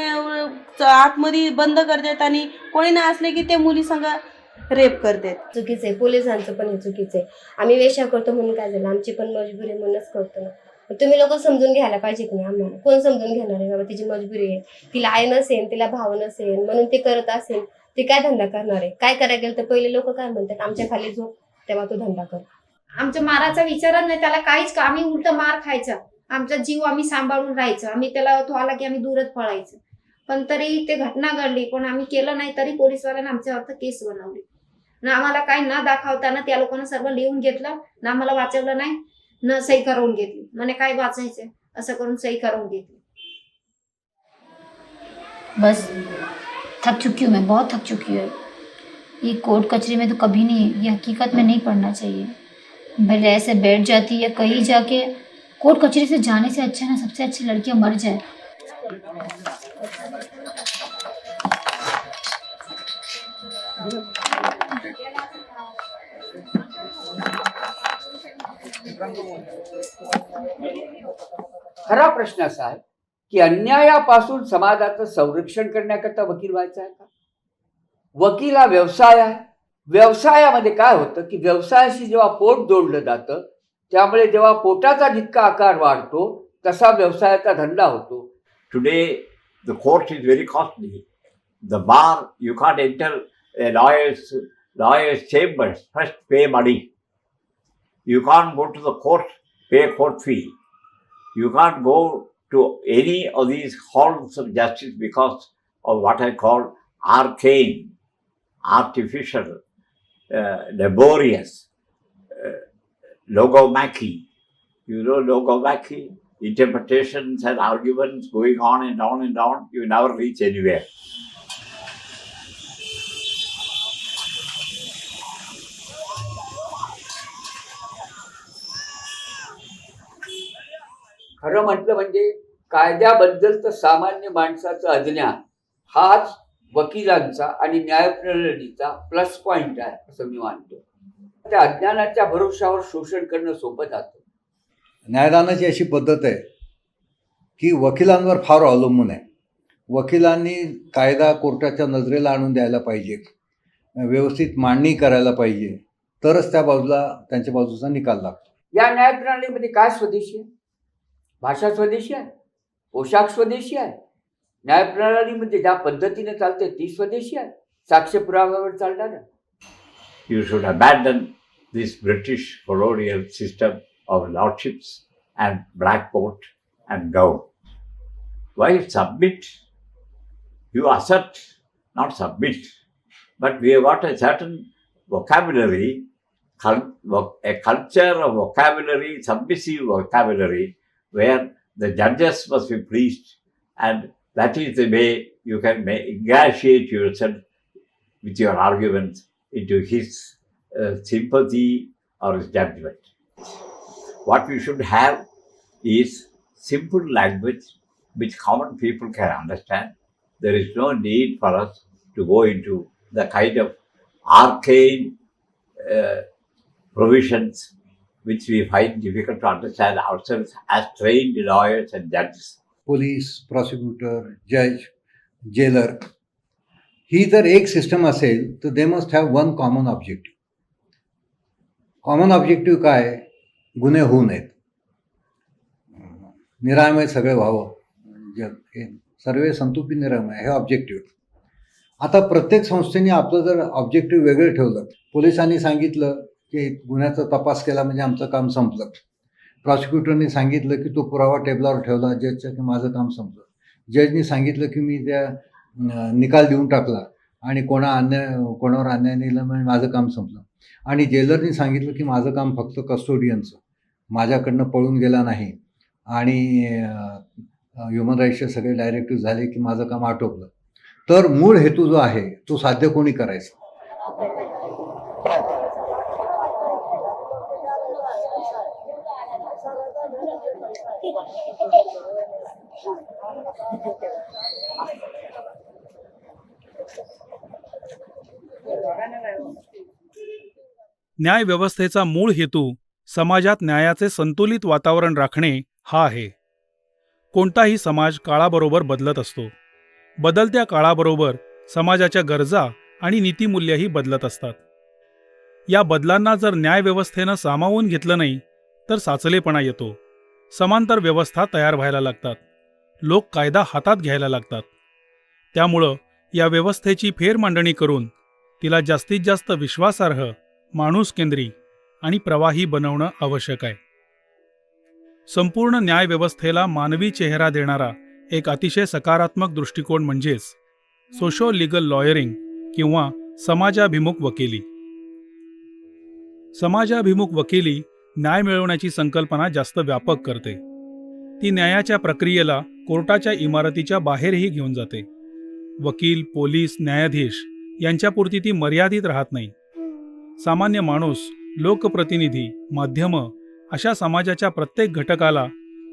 आतमध्ये बंद करतात आणि कोणी ना असले की त्या मुली संग रेप करतात. चुकीचं आहे, पोलिसांचं पण हे चुकीचं आहे. आम्ही वेश्या करतो म्हणून काय झालं, आमची पण मजबुरी म्हणूनच करतो ना. तुम्ही लोक समजून घ्यायला पाहिजे की नाही. आम्हाला कोण समजून घेणार आहे? बाबा तिची मजबुरी आहे, तिला आई नसेल, तिला भाव नसेल म्हणून ते करत असेल, ती काय धंदा करणार आहे? काय करायला गेलं तर पहिले लोक काय म्हणतात, आमच्या खाली झोप तेव्हा तू धंदा कर. आमच्या माराचा विचारच नाही, त्याला काहीच का. आम्ही उलट मार खायचा, आमचा जीव आम्ही सांभाळून राहायचं. आम्ही त्याला तो आला की आम्ही दूरच पळायचं. पण तरी ते घटना घडली पण आम्ही केलं नाही, तरी पोलीसवाल्यांना आमच्यावर केस बनवली ना. आम्हाला काय न दाखवताना त्या लोकांना सर्व लिहून घेतलं ना, आम्हाला वाचवलं नाही न, सही करवून घेतली. म्हणे काय वाचायचंय असं करून सही करवून घेतली. बस थक चुकी हूँ मैं, बहुत थक चुकी हूँ. ये कोर्ट कचरे में तो कभी नहीं, ये हकीकत में नहीं पढ़ना चाहिए. भले ऐसे बैठ जाती या कहीं जाके कोर्ट कचरे से जाने से अच्छा ना सबसे अच्छी लड़कियां मर जाए. खरा प्रश्न असा आहे की अन्यायापासून समाजाचं संरक्षण करण्याकरता वकील व्हायचा आहे का? वकील हा व्यवसाय आहे. व्यवसायामध्ये काय होतं की व्यवसायाशी जेव्हा पोट जोडलं जातं, त्यामुळे जेव्हा पोटाचा जितका आकार वाढतो तसा व्यवसायाचा धंदा होतो. Today, the court is very costly. The bar, you can't enter a lawyer's chambers. First, pay money. You can't go to the court, pay court fee. You can't go to any of these halls of justice because of what I call arcane, artificial, laborious, logomachy. You know logomachy? Interpretations and arguments going on and on and on. You never reach anywhere. खरं म्हटलं म्हणजे कायद्याबद्दलचं सामान्य माणसाचं अज्ञान हाच वकिलांचा आणि न्यायप्रणालीचा plus point आहे असं मी मानतो. त्या अज्ञानाच्या भरोशावर शोषण करणं सोपं जातं. न्यायदानाची अशी पद्धत आहे की वकिलांवर फार अवलंबून आहे. वकिलांनी कायदा कोर्टाच्या नजरेला आणून द्यायला पाहिजे, व्यवस्थित मांडणी करायला पाहिजे, तरच त्या बाजूला त्यांच्या बाजूचा निकाल लागतो. या न्यायप्रणालीमध्ये काय स्वदेशी आहे? भाषा स्वदेशी आहे, पोशाख स्वदेशी आहे. न्यायप्रणालीमध्ये ज्या पद्धतीने चालते ती स्वदेशी आहे, साक्ष पुराव्यावर चालणार आहे. You should abandon this British colonial system of lordships and black coat and go. Why submit? You assert, not submit. But we have got a certain vocabulary, a culture of vocabulary, submissive vocabulary, where the judges must be pleased, and that is the way you can ingratiate yourself with your arguments into his sympathy or his judgment. What we should have is simple language which common people can understand. There is no need for us to go into the kind of arcane provisions which we find difficult to understand ourselves as trained lawyers and judges. Police, prosecutor, जज, jailer ही जर एक system असेल तर they must have one common objective. Common objective काय? गुन्हे होऊ नयेत, निरामय सगळे व्हावं, जग हे सर्वे संतुपी निरामय हे ऑब्जेक्टिव्ह. आता प्रत्येक संस्थेने आपलं जर ऑब्जेक्टिव्ह वेगळं ठेवलं, पोलिसांनी सांगितलं की गुन्ह्याचा तपास केला म्हणजे आमचं काम संपलं, प्रॉसिक्युटरनी सांगितलं की तो पुरावा टेबलावर ठेवला जजच्या की माझं काम संपलं, जजनी सांगितलं की मी त्या निकाल देऊन टाकला आणि कोणावर अन्याय नेला म्हणजे माझं काम संपलं, आणि जेलरनी सांगितलं की माझं काम फक्त कस्टोडियनचं, माझ्याकडनं पळून गेला नाही आणि ह्युमन राईट्सचे सगळे डायरेक्टिव्ह झाले की माझं काम आटोपलं, तर मूळ हेतू जो आहे तो साध्य कोणी करायचा? न्याय व्यवस्थेचा मूळ हेतू समाजात न्यायाचे संतुलित वातावरण राखणे हा आहे. कोणताही समाज काळाबरोबर बदलत असतो. बदलत्या काळाबरोबर समाजाच्या गरजा आणि नीतिमूल्यही बदलत असतात. या बदलांना जर न्याय व्यवस्थेनं सामावून घेतलं नाही तर साचलेपणा येतो. समांतर व्यवस्था तयार व्हायला लागतात. लोक कायदा हातात घ्यायला लागतात. त्यामुळं या व्यवस्थेची फेरमांडणी करून तिला जास्तीत जास्त विश्वासार्ह, माणूसकेंद्री आणि प्रवाही बनवणं आवश्यक आहे. संपूर्ण न्याय व्यवस्थेला मानवी चेहरा देणारा एक अतिशय सकारात्मक दृष्टिकोन म्हणजेच सोशो लिगल लॉयरिंग किंवा समाजाभिमुख वकिली. समाजाभिमुख वकिली न्याय मिळवण्याची संकल्पना जास्त व्यापक करते. ती न्यायाच्या प्रक्रियेला कोर्टाच्या इमारतीच्या बाहेरही घेऊन जाते. वकील, पोलीस, न्यायाधीश यांच्यापुरती ती मर्यादित राहत नाही. सामान्य माणूस, लोकप्रतिनिधी, माध्यमं अशा समाजाच्या प्रत्येक घटकाला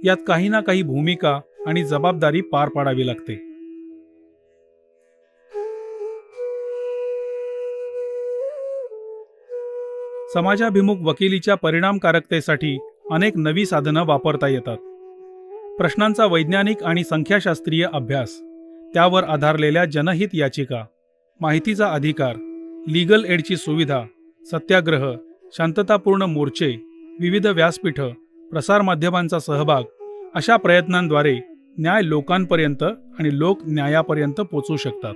यात काही ना काही भूमिका आणि जबाबदारी पार पाडावी लागते. समाजाभिमुख वकिलीच्या परिणामकारकतेसाठी अनेक नवी साधनं वापरता येतात. प्रश्नांचा वैज्ञानिक आणि संख्याशास्त्रीय अभ्यास, त्यावर आधारलेल्या जनहित याचिका, माहितीचा अधिकार, लीगल एडची सुविधा, सत्याग्रह, शांततापूर्ण मोर्चे, विविध व्यासपीठं, प्रसारमाध्यमांचा सहभाग अशा प्रयत्नांद्वारे न्याय लोकांपर्यंत आणि लोक न्यायापर्यंत पोचू शकतात.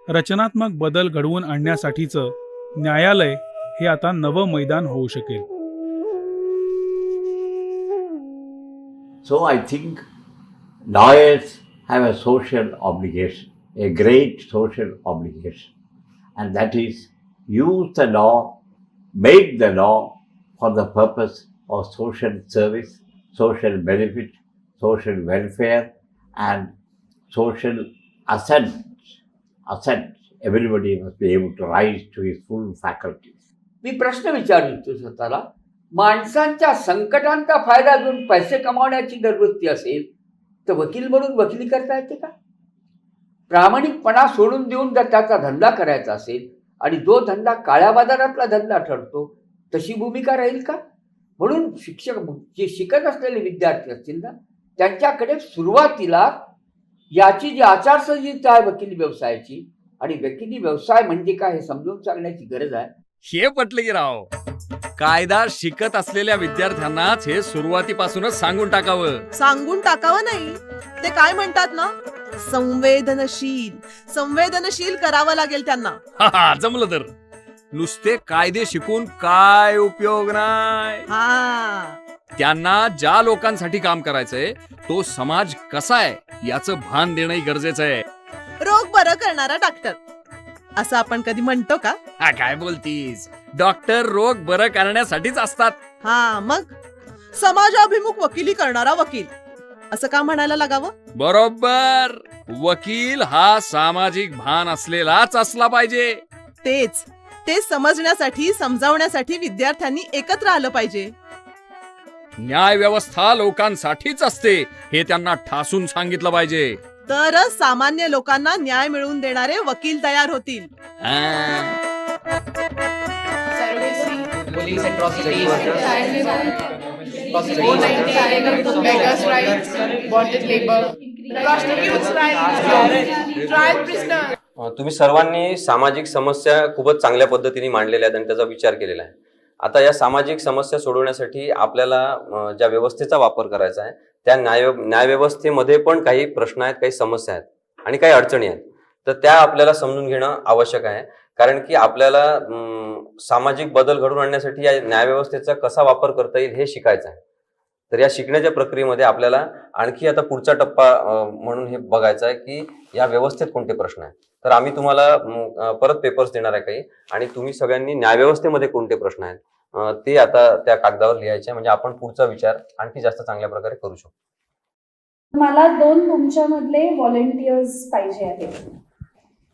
रचनात्मक बदल घडवून आणण्यासाठीचं न्यायालय हे आता नवं मैदान होऊ शकेल. So I think lawyers have a social obligation, a great social obligation, and that is use the law, make the law for the purpose of social service, social benefit, social welfare, and social ascent. Everybody must be able to rise to his full faculties. मी प्रश्न विचारतो स्वतःला, माणसांच्या संकटांचा फायदा घेऊन पैसे कमावण्याची जर वृत्ती असेल तर वकील म्हणून वकिली करता येते का? प्रामाणिकपणा सोडून देऊन जर त्याचा धंदा करायचा असेल आणि जो धंदा काळ्या बाजारातला धंदा ठरतो तशी भूमिका राहील का? म्हणून शिक्षक जे शिकत असलेले विद्यार्थी असतील ना, त्यांच्याकडे सुरुवातीला याची जी आचारसंहिता आहे वकिली व्यवसायाची आणि वकिली व्यवसाय म्हणजे काय हे समजून सांगण्याची गरज आहे. हे पटले की राव, कायदा शिकत असलेल्या विद्यार्थ्यांनाच हे सुरुवातीपासूनच सांगून टाकावं नाही, ते काय म्हणतात ना, संवेदनशील करावं लागेल त्यांना. जमलं तर. नुसते कायदे शिकून काय उपयोग नाही. त्यांना ज्या लोकांसाठी काम करायचंय तो समाज कसा आहे याचं भान देणंही गरजेचं आहे. रोग बरं करणारा डॉक्टर असं आपण कधी म्हणतो का? काय बोलतीस, डॉक्टर रोग बरं करण्यासाठीच असतात. मग समाजाभिमुख वकिली करणारा वकील असं का म्हणायला लागावं? बरोबर. वकील हा सामाजिक भान असलेलाच असला पाहिजे. तेच समजण्यासाठी समजावण्यासाठी विद्यार्थ्यांनी एकत्र आलं पाहिजे. न्याय व्यवस्था लोकांसाठीच असते हे त्यांना ठासून सांगितलं पाहिजे. तरच सामान्य लोकांना न्याय मिळवून देणारे वकील तयार होतील. police atrocities, beggars' rights, bonded labor, prostitutes' rights, trial prisoners. तुम्ही सर्वांनी सामाजिक समस्या खूपच चांगल्या पद्धतीने मांडलेल्या आहेत आणि त्याचा विचार केलेला आहे. आता या सामाजिक समस्या सोडवण्यासाठी आपल्याला ज्या व्यवस्थेचा वापर करायचा आहे त्या न्यायव्यवस्थेमध्ये पण काही प्रश्न आहेत, काही समस्या आहेत आणि काही अडचणी आहेत. तर त्या आपल्याला समजून घेणं आवश्यक आहे. कारण की आपल्याला सामाजिक बदल घडवून आणण्यासाठी या न्यायव्यवस्थेचा कसा वापर करता येईल हे शिकायचं आहे. तर या शिकण्याच्या प्रक्रियेमध्ये आपल्याला आणखी आता पुढचा टप्पा म्हणून हे बघायचं आहे की या व्यवस्थेत कोणते प्रश्न आहेत. तर आम्ही तुम्हाला परत पेपर्स देणार आहे काही, आणि तुम्ही सगळ्यांनी न्यायव्यवस्थेमध्ये कोणते प्रश्न आहेत ते आता त्या कागदावर लिहायचे, म्हणजे आपण पुढचा विचार आणखी जास्त चांगल्या प्रकारे करू शकतो. मला 2 तुमच्यामधले व्हॉलंटियर्स पाहिजे आहेत.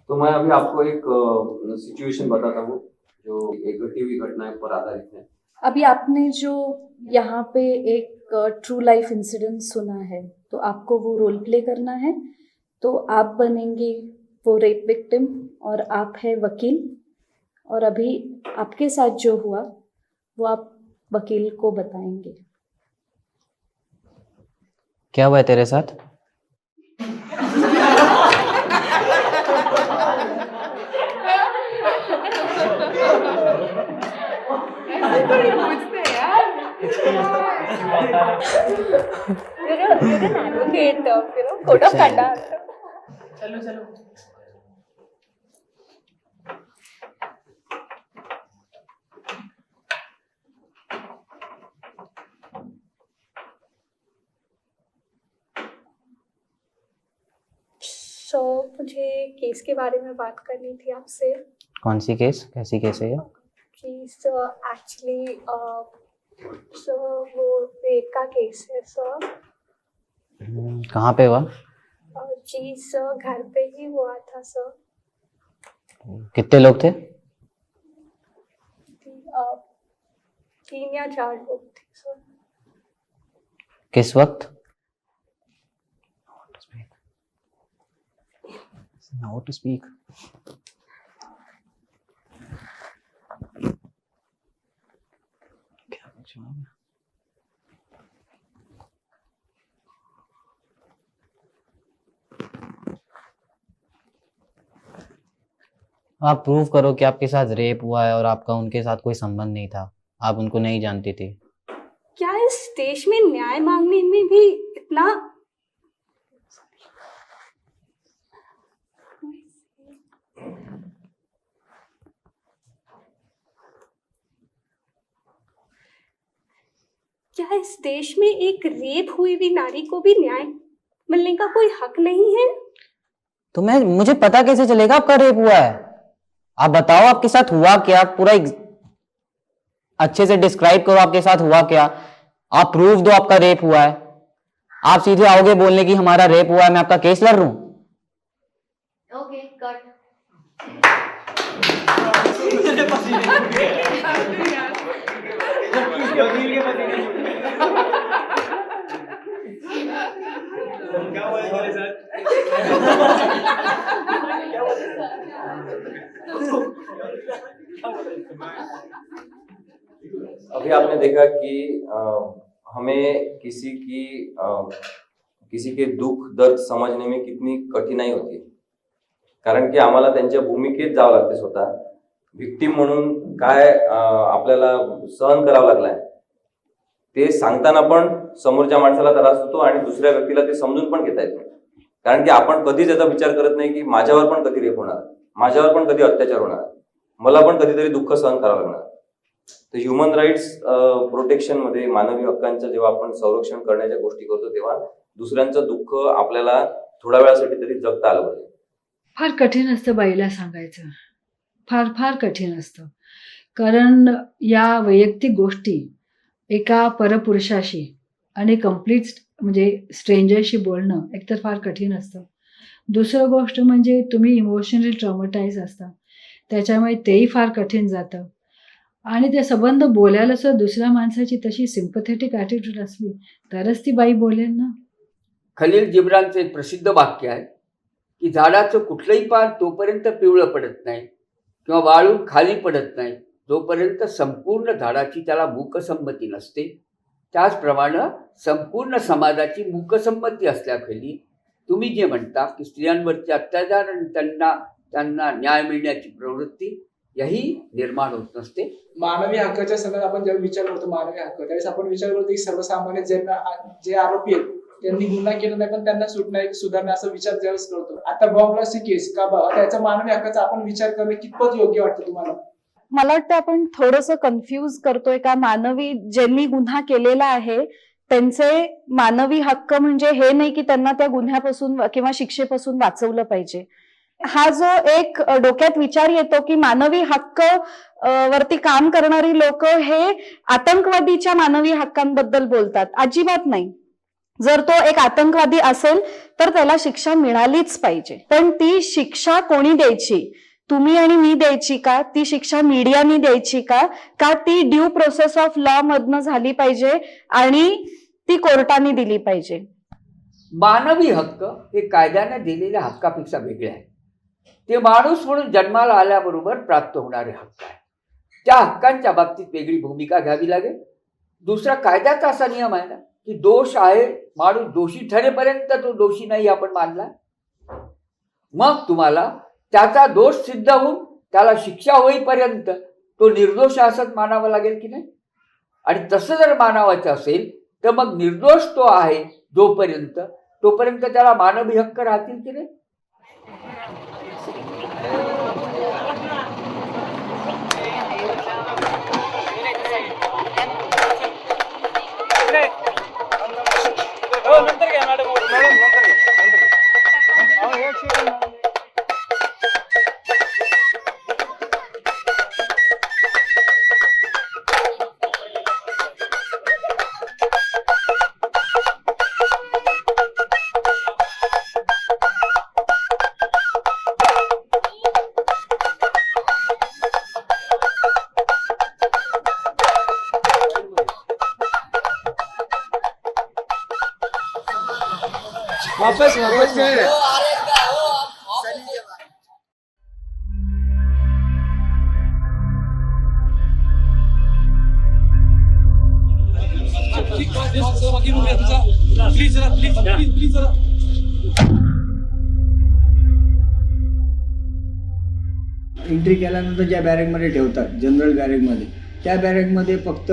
तो मैं अभी आपको एक सिचुएशन बताता हूँ जो एक घटी हुई घटना पर आधारित है. अभी आपने जो यहाँ पे एक ट्रू लाइफ इंसिडेंट सुना है, तो आपको वो रोल प्ले करना है. तो आप बनेंगे वो रेप विक्टिम और आप है वकील, और अभी आपके साथ जो हुआ वो आप वकील को बताएंगे. क्या हुआ है तेरे साथ? चलो चलो. सो मुझे केस के बारे में बात करनी थी आपसे. कौन सी केस? कैसी केस है ये? कि सर एक्चुअली सर वो रेप का केस है सर. कहाँ पे हुआ? जी सर घर पे ही हुआ था सर. कितने लोग थे? 3 या 4 लोग थे सर. किस वक्त? Now to speak. आप प्रूव करो कि आपके साथ रेप हुआ है और आपका उनके साथ कोई संबंध नहीं था, आप उनको नहीं जानती थी. क्या इस देश में न्याय मांगने में भी इतना क्या इस देश में एक रेप हुई हुई नारी को भी न्याय मिलने का कोई हक नहीं है? तो मुझे पता कैसे चलेगा आपका रेप हुआ है? आप बताओ आपके साथ हुआ क्या, पूरा अच्छे से डिस्क्राइब करो आपके साथ हुआ क्या. आप प्रूफ दो आपका रेप हुआ है. आप सीधे आओगे बोलने की हमारा रेप हुआ है, मैं आपका केस लड़ रहा हूं. Okay cut. अभी आपने देखा कि हमें किसी के दुःख दर्द समजने में कितनी कठिनाई होती है. कारण की आम्हाला त्यांच्या भूमिकेत जावं लागते. स्वतः व्हिक्टिम म्हणून काय आपल्याला सहन करावं लागलाय ते सांगताना पण समोरच्या माणसाला त्रास होतो आणि दुसऱ्या व्यक्तीला ते समजून पण घेता येत नाही. कारण की आपण कधीच याचा विचार करत नाही की माझ्यावर पण कधी रेप होणार, माझ्यावर पण कधी अत्याचार होणार, मला पण कधीतरी दुःख सहन करावं लागणार. तर ह्युमन राईट्स प्रोटेक्शन मध्ये, मानवी हक्कांचं जेव्हा आपण संरक्षण करण्याच्या गोष्टी करतो तेव्हा दुसऱ्यांचं दुःख आपल्याला थोड्या वेळासाठी तरी जगता आलं पाहिजे. फार कठीण असतं बाईला सांगायचं, फार फार कठीण असतं. कारण या वैयक्तिक गोष्टी एका परपुरुषाशी आणि कम्प्लीट म्हणजे स्ट्रेंजरशी बोलणं एकतर फार कठीण असतं. दुसरं गोष्ट म्हणजे तुम्ही इमोशनली ट्रॉमटाईज असता, त्याच्यामुळे तेही फार कठीण जातं. आणि ते संबंध बोलायला सुद्धा दुसऱ्या माणसाची तशी सिम्पथेटिक ॲटिट्यूड असली तरच ती बाई बोलेल ना. खलील जिब्रानचं एक प्रसिद्ध वाक्य आहे की झाडाचं कुठलंही पान तोपर्यंत पिवळं पडत नाही किंवा वाळून खाली पडत नाही जोपर्यंत संपूर्ण झाडाची त्याला मूकसंमती नसते. त्याचप्रमाणे संपूर्ण समाजाची मूकसंमती असल्याखेरी तुम्ही जे म्हणता की स्त्रियांवरती अत्याचार आणि त्यांना न्याय मिळण्याची प्रवृत्ती याही निर्माण होत नसते. मानवी हक्काच्या संदर्भात आपण जेव्हा विचार करतो मानवी हक्क, त्यावेळेस आपण विचार करतो की सर्वसामान्य जे आरोपी आहेत त्यांनी गुन्हा केला नाही पण त्यांना सुधारणा असा विचार ज्यावेळेस करतो. आता बॉम्ब ब्लास्टची केस का त्याचा मानवी हक्काचा आपण विचार करणं कितपत योग्य वाटतं तुम्हाला? मला वाटतं आपण थोडंसं कन्फ्यूज करतोय का मानवी ज्यांनी गुन्हा केलेला आहे त्यांचे मानवी हक्क म्हणजे हे नाही की त्यांना त्या गुन्ह्यापासून किंवा शिक्षेपासून वाचवलं पाहिजे. हा जो एक डोक्यात विचार येतो की मानवी हक्क वरती काम करणारी लोक हे आतंकवादीच्या मानवी हक्कांबद्दल बोलतात. अजिबात नाही. जर तो एक आतंकवादी असेल तर त्याला शिक्षा मिळालीच पाहिजे. पण ती शिक्षा कोणी द्यायची? तुम्ही आणि मी द्यायची का? ती शिक्षा मीडियानी द्यायची का? का ती ड्यू प्रोसेस ऑफ लॉ मधनं झाली पाहिजे आणि ती कोर्टाने दिली पाहिजे? मानवी हक्क हे कायद्याने दिलेल्या हक्कापेक्षा वेगळे आहे. ते माणूस म्हणून जन्माला आल्याबरोबर प्राप्त होणारे हक्क आहे. त्या हक्कांच्या बाबतीत वेगळी भूमिका घ्यावी लागेल. दुसरा कायद्याचा असा नियम आहे ना की दोष आहे, माणूस दोषी ठरेपर्यंत तो दोषी नाही आपण मानला, मग तुम्हाला त्याचा दोष सिद्ध होऊन त्याला शिक्षा होईपर्यंत तो निर्दोष असंच मानावं लागेल की नाही? आणि तसं जर मानावायचं असेल तर मग निर्दोष तो आहे तोपर्यंत त्याला मानवी हक्क राहतील की नाही? वापस एंट्री केल्यानंतर ज्या बॅरेकमध्ये ठेवतात जनरल बॅरेकमध्ये, त्या बॅरेकमध्ये फक्त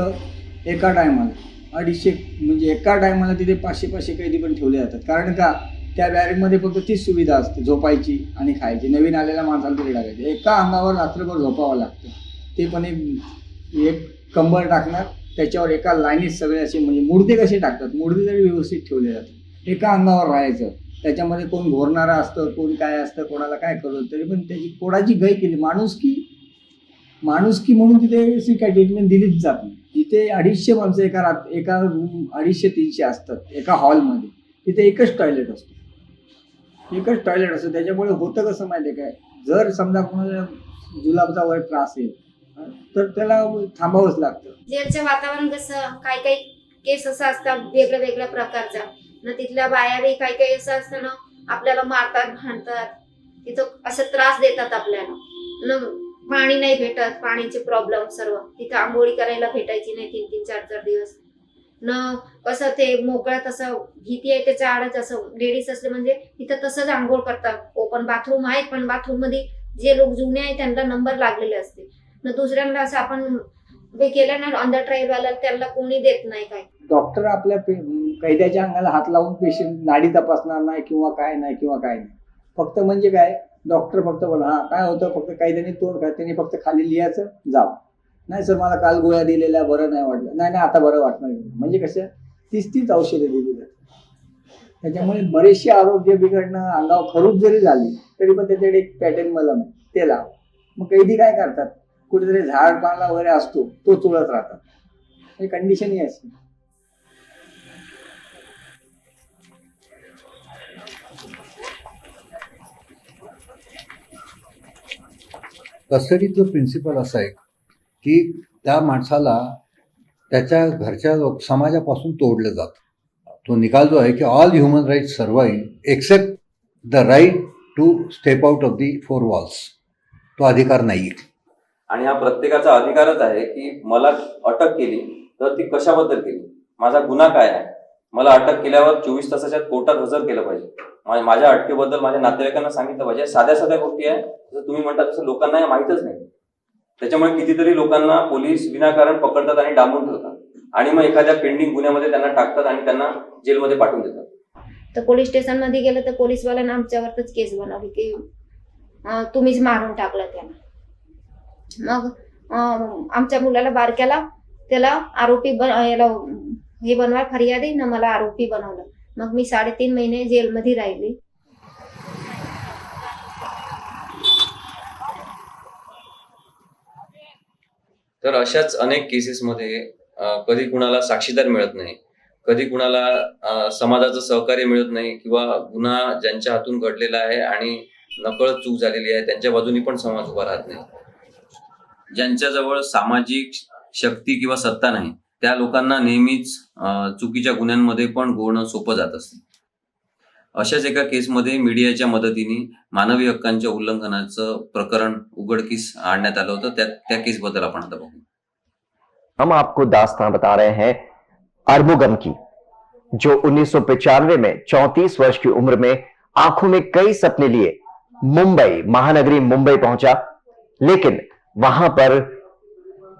एका टायमाला 250 म्हणजे एका टायमाला तिथे 500 कैदी पण ठेवले जातात. कारण का? त्या बॅरेकमध्ये फक्त तीच सुविधा असते, झोपायची आणि खायची. नवीन आलेल्या माणसाला तरी टाकायचं. एका अंगावर रात्रभर झोपावं लागतं. ते पण एक कंबळ टाकणार, त्याच्यावर एका लाईनीत सगळे असे म्हणजे मुर्दे कसे टाकतात, मुर्दे तरी व्यवस्थित ठेवले जातात. एका अंगावर राहायचं. त्याच्यामध्ये कोण घोरणारा असतं, कोण काय असतं, कोणाला काय करत, तरी पण त्याची कोणाची गय केली. माणुसकी म्हणून तिथे काय ट्रीटमेंट दिलीच जात नाही. तिथे 250 माणसं एका रूम 250-300 असतात एका हॉलमध्ये. तिथे एकच टॉयलेट असतो. त्याच्यामुळे होतं कसं माहिती आहे काय, जर समजा कोणाला जुलाबचा वगैरे त्रास येईल तर त्याला थांबावंच लागतं. जेलचं वातावरण कसं, काही काही केस असं असतात वेगळ्या प्रकारचा ना, तिथल्या बाहेरही काही काही असं असतं ना, आपल्याला मारतात, भांडतात, तिथं असं त्रास देतात आपल्याला न. पाणी नाही भेटत, पाण्याचे प्रॉब्लेम सर्व. तिथं आंघोळी करायला भेटायची नाही 3-3, 4-4 दिवस न. कसं ते मोकळ्यात असं भीती आहे त्याच्या आडच असं लेडीज असले म्हणजे तिथं तसंच आंघोळ करतात. ओपन बाथरूम आहेत पण बाथरूम मध्ये जे लोक जुने आहेत त्यांना नंबर लागलेले असते न. दुसऱ्यांना असं आपण केलं ना अंडर ट्रायल वाला, त्यांना कोणी देत नाही. काय डॉक्टर आपल्या कैद्याच्या अंगाला हात लावून पेशंट नाडी तपासणार नाही किंवा काय नाही. फक्त म्हणजे काय, डॉक्टर फक्त बोला हा काय होतं, फक्त कैद्याने तोंड काय त्यांनी फक्त खाली लिहायचं, जाव. नाही सर मला काल गोळ्या दिलेल्या बरं नाही वाटलं, नाही आता बरं वाटणार. म्हणजे कसं 30 औषधं दिली जातात. त्याच्यामुळे बरेचसे आरोग्य बिघडणं, अंगावर खरूच जरी झाली तरी पण त्याच्याकडे एक पॅटर्न मलम आहे, ते लाव. मग कैदी काय करतात, कुठेतरी झाड पाला वगैरे असतो तो चुळत राहतात. हे कंडिशन ही असते. कस्टडीचं प्रिन्सिपल असं आहे की त्या माणसाला त्याच्या घरच्या समाजापासून तोडलं जातं. तो निकाल जो आहे की all human rights survive except the right to step out of the four walls. तो अधिकार नाही. आणि हा प्रत्येकाचा अधिकारच आहे की मला अटक केली तर ती कशाबद्दल केली, माझा गुन्हा काय आहे, मला अटक केल्यावर 24 तासाच्या कोर्टात हजर केलं पाहिजे, माझ्या अटकेबद्दल माझ्या नातेवाईकांना सांगितलं पाहिजे. साध्या साध्या गोष्टी आहे, जसं तुम्ही म्हणता तसं लोकांना हे माहीतच नाही. त्याच्यामुळे कितीतरी लोकांना पोलीस विनाकारण पकडतात आणि डांबून ठेवतात आणि मग एखाद्या पेंडिंग गुन्ह्यामध्ये त्यांना टाकतात आणि त्यांना जेलमध्ये पाठवून देतात. तर पोलीस स्टेशन मध्ये गेलं तर पोलीसवाल्यानं आमच्यावरच केस बनवली की तुम्हीच मारून टाकलं त्याला. मग आमच्या मुलाला बारक्याला त्याला आरोपी याला हे बनवा फरियादी ना मला आरोपी बनवलं. मग मी 3.5 महिने जेलमध्ये राहिली. तर अशाच अनेक केसेसमध्ये कधी कुणाला साक्षीदार मिळत नाही, कधी कुणाला समाजाचं सहकार्य मिळत नाही किंवा गुन्हा ज्यांच्या हातून घडलेला आहे आणि नकळत चूक झालेली आहे त्यांच्या बाजूनी पण समाज उभा राहत नाही. ज्यांच्याजवळ सामाजिक शक्ती किंवा सत्ता नाही त्या लोकांना नेहमीच चुकीच्या गुन्ह्यांमध्ये पण गोवणं सोपं जात असते. अशाच एका केसमध्ये मीडियाच्या मदतीने मानवी हक्कांच्या उल्लंघनाचं प्रकरण उघडकीस आणण्यात आलं होतं. त्या केसबद्दल आपण आता बघू. हम आपको दास्तां बता रहे हैं अरमुगम की, जो 1995 में 34 वर्ष की उम्र में आंखों में कई सपने लिए मुंबई महानगरी मुंबई पहुंचा, लेकिन वहां पर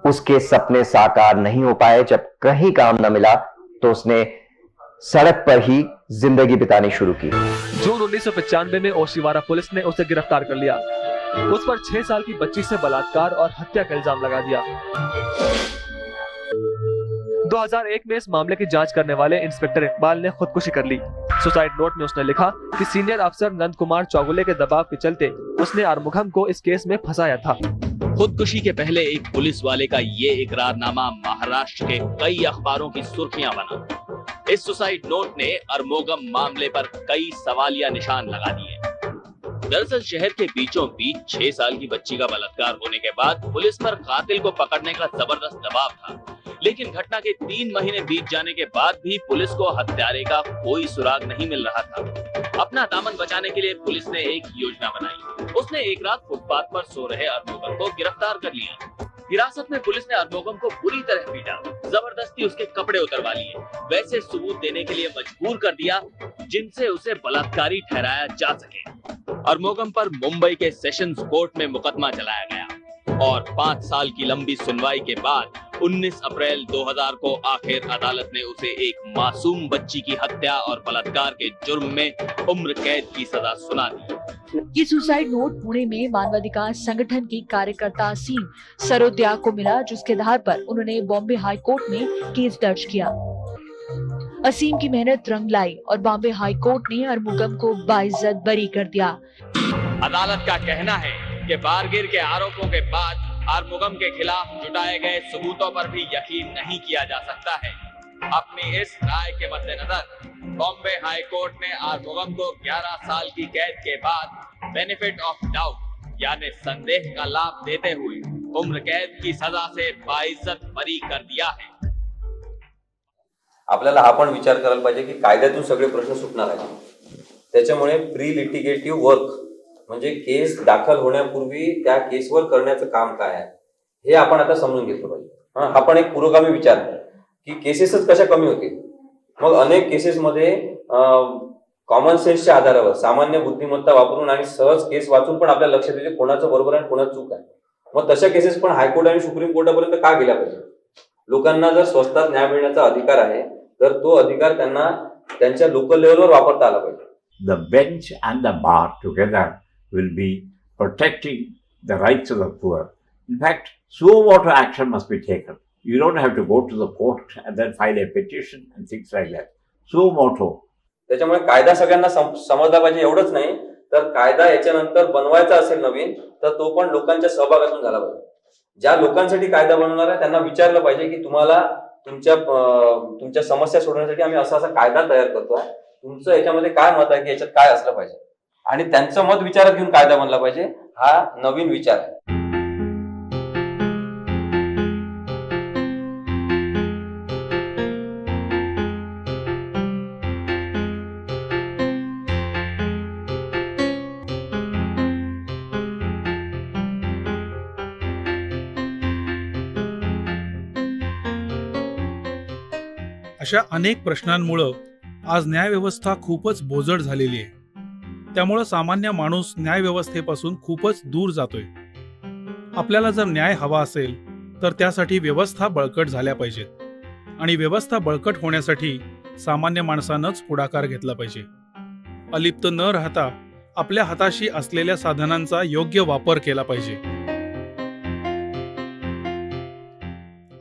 उसके सपने साकार नहीं हो पाए. जब कहीं काम न मिला तो उसने सड़क पर ही जिंदगी बितानी शुरू की. जून 1995 में ओशिवारा पुलिस ने उसे गिरफ्तार कर लिया. उस पर 6 साल की बच्ची से बलात्कार और हत्या का इल्जाम लगा दिया. 2001 में इस मामले की जांच करने वाले इंस्पेक्टर इकबाल ने खुदकुशी कर ली. सुसाइड नोट में उसने लिखा कि सीनियर अफसर नंद कुमार चौगुले के दबाव के चलते उसने आरमुगम को इस केस में फंसाया था. खुदकुशी के पहले एक पुलिस वाले का ये इकरारनामा महाराष्ट्र के कई अखबारों की सुर्खियां बना. इस सुसाइड नोट ने अरमोगम मामले पर कई सवालिया निशान लगा दिए. दरअसल शहर के बीचों बीच 6 साल की बच्ची का बलात्कार होने के बाद पुलिस पर कातिल को पकड़ने का जबरदस्त दबाव था, लेकिन घटना के 3 महीने बीत जाने के बाद भी पुलिस को हत्यारे का कोई सुराग नहीं मिल रहा था. अपना दामन बचाने के लिए पुलिस ने एक योजना बनाई. उसने एक रात फुटपाथ पर सो रहे अरमोगम को गिरफ्तार कर लिया. हिरासत में पुलिस ने अरमोगम को बुरी तरह पीटा, जबरदस्ती उसके कपड़े उतरवा लिए, वैसे सबूत देने के लिए मजबूर कर दिया जिनसे उसे बलात्कारी ठहराया जा सके. अरमोगम पर मुंबई के सेशंस कोर्ट में मुकदमा चलाया गया और 5 साल की लंबी सुनवाई के बाद 19 अप्रैल 2000 को आखिर अदालत ने उसे एक मासूम बच्ची की हत्या और बलात्कार के जुर्म में उम्र कैद की सजा सुना दी. ये सुसाइड नोट पुणे में मानवाधिकार संगठन की कार्यकर्ता असीम सरोदिया को मिला, जिसके आधार पर उन्होंने बॉम्बे हाई कोर्ट में केस दर्ज किया. असीम की मेहनत रंग लाई और बॉम्बे हाई कोर्ट ने अरमुगम को बाइज्जत बरी कर दिया. अदालत का कहना है कि बारगिर के आरोपों के बाद अरमुगम के खिलाफ जुटाए गए सबूतों पर भी यकीन नहीं किया जा सकता है. अपनी इस राय के मद्देनजर बॉम्बे हाई कोर्ट ने अरमुगम को 11 साल की कैद के बाद बेनिफिट ऑफ डाउट यानी संदेह का लाभ देते हुए उम्र कैद की सजा से बाइज्जत बरी कर दिया है. आपल्याला हा पण विचार करायला पाहिजे की कायद्यातून सगळे प्रश्न सुटणार आहेत. त्याच्यामुळे प्री लिटिगेटिव्ह वर्क म्हणजे केस दाखल होण्यापूर्वी त्या केसवर करण्याचं काम काय आहे हे आपण आता समजून घेतलं पाहिजे. हा पण एक पुरोगामी विचार आहे की केसेसच कशा कमी होतील. मग अनेक केसेसमध्ये कॉमन सेन्सच्या आधारावर सामान्य बुद्धिमत्ता वापरून आणि सहज केस वाचून पण आपल्या लक्षात येते कोणाचं बरोबर आहे कोणाचं चूक आहे. मग तशा केसेस पण हायकोर्ट आणि सुप्रीम कोर्टापर्यंत का गेल्या पाहिजे. लोकांना जर स्वस्तात न्याय मिळण्याचा अधिकार आहे तर तो अधिकार त्यांना त्यांच्या लोकल लेवलवर वापरता आला पाहिजे. The bench and the bar together will be protecting the rights of the poor. In fact, suo motu action must be taken. You don't have to go to the court and then file a petition and things like that. Suo motu. त्याच्यामुळे कायदा सगळ्यांना समजला पाहिजे एवढंच नाही तर कायदा याच्यानंतर बनवायचा असेल नवीन तर तो पण लोकांच्या सहभागातून झाला पाहिजे. ज्या लोकांसाठी कायदा बनवणार आहे त्यांना विचारलं पाहिजे की तुम्हाला तुमच्या समस्या सोडवण्यासाठी आम्ही असा कायदा तयार करतोय, तुमचं याच्यामध्ये काय मत आहे की याच्यात काय असलं पाहिजे आणि त्यांचं मत विचारात घेऊन कायदा बनला पाहिजे. हा नवीन विचार आहे. अशा अनेक प्रश्नांमुळं आज न्यायव्यवस्था खूपच बोजड झालेली आहे. त्यामुळं सामान्य माणूस न्यायव्यवस्थेपासून खूपच दूर जातोय. आपल्याला जर न्याय हवा असेल तर त्यासाठी व्यवस्था बळकट झाल्या पाहिजेत आणि व्यवस्था बळकट होण्यासाठी सामान्य माणसानंच पुढाकार घेतला पाहिजे. अलिप्त न राहता आपल्या हाताशी असलेल्या साधनांचा योग्य वापर केला पाहिजे.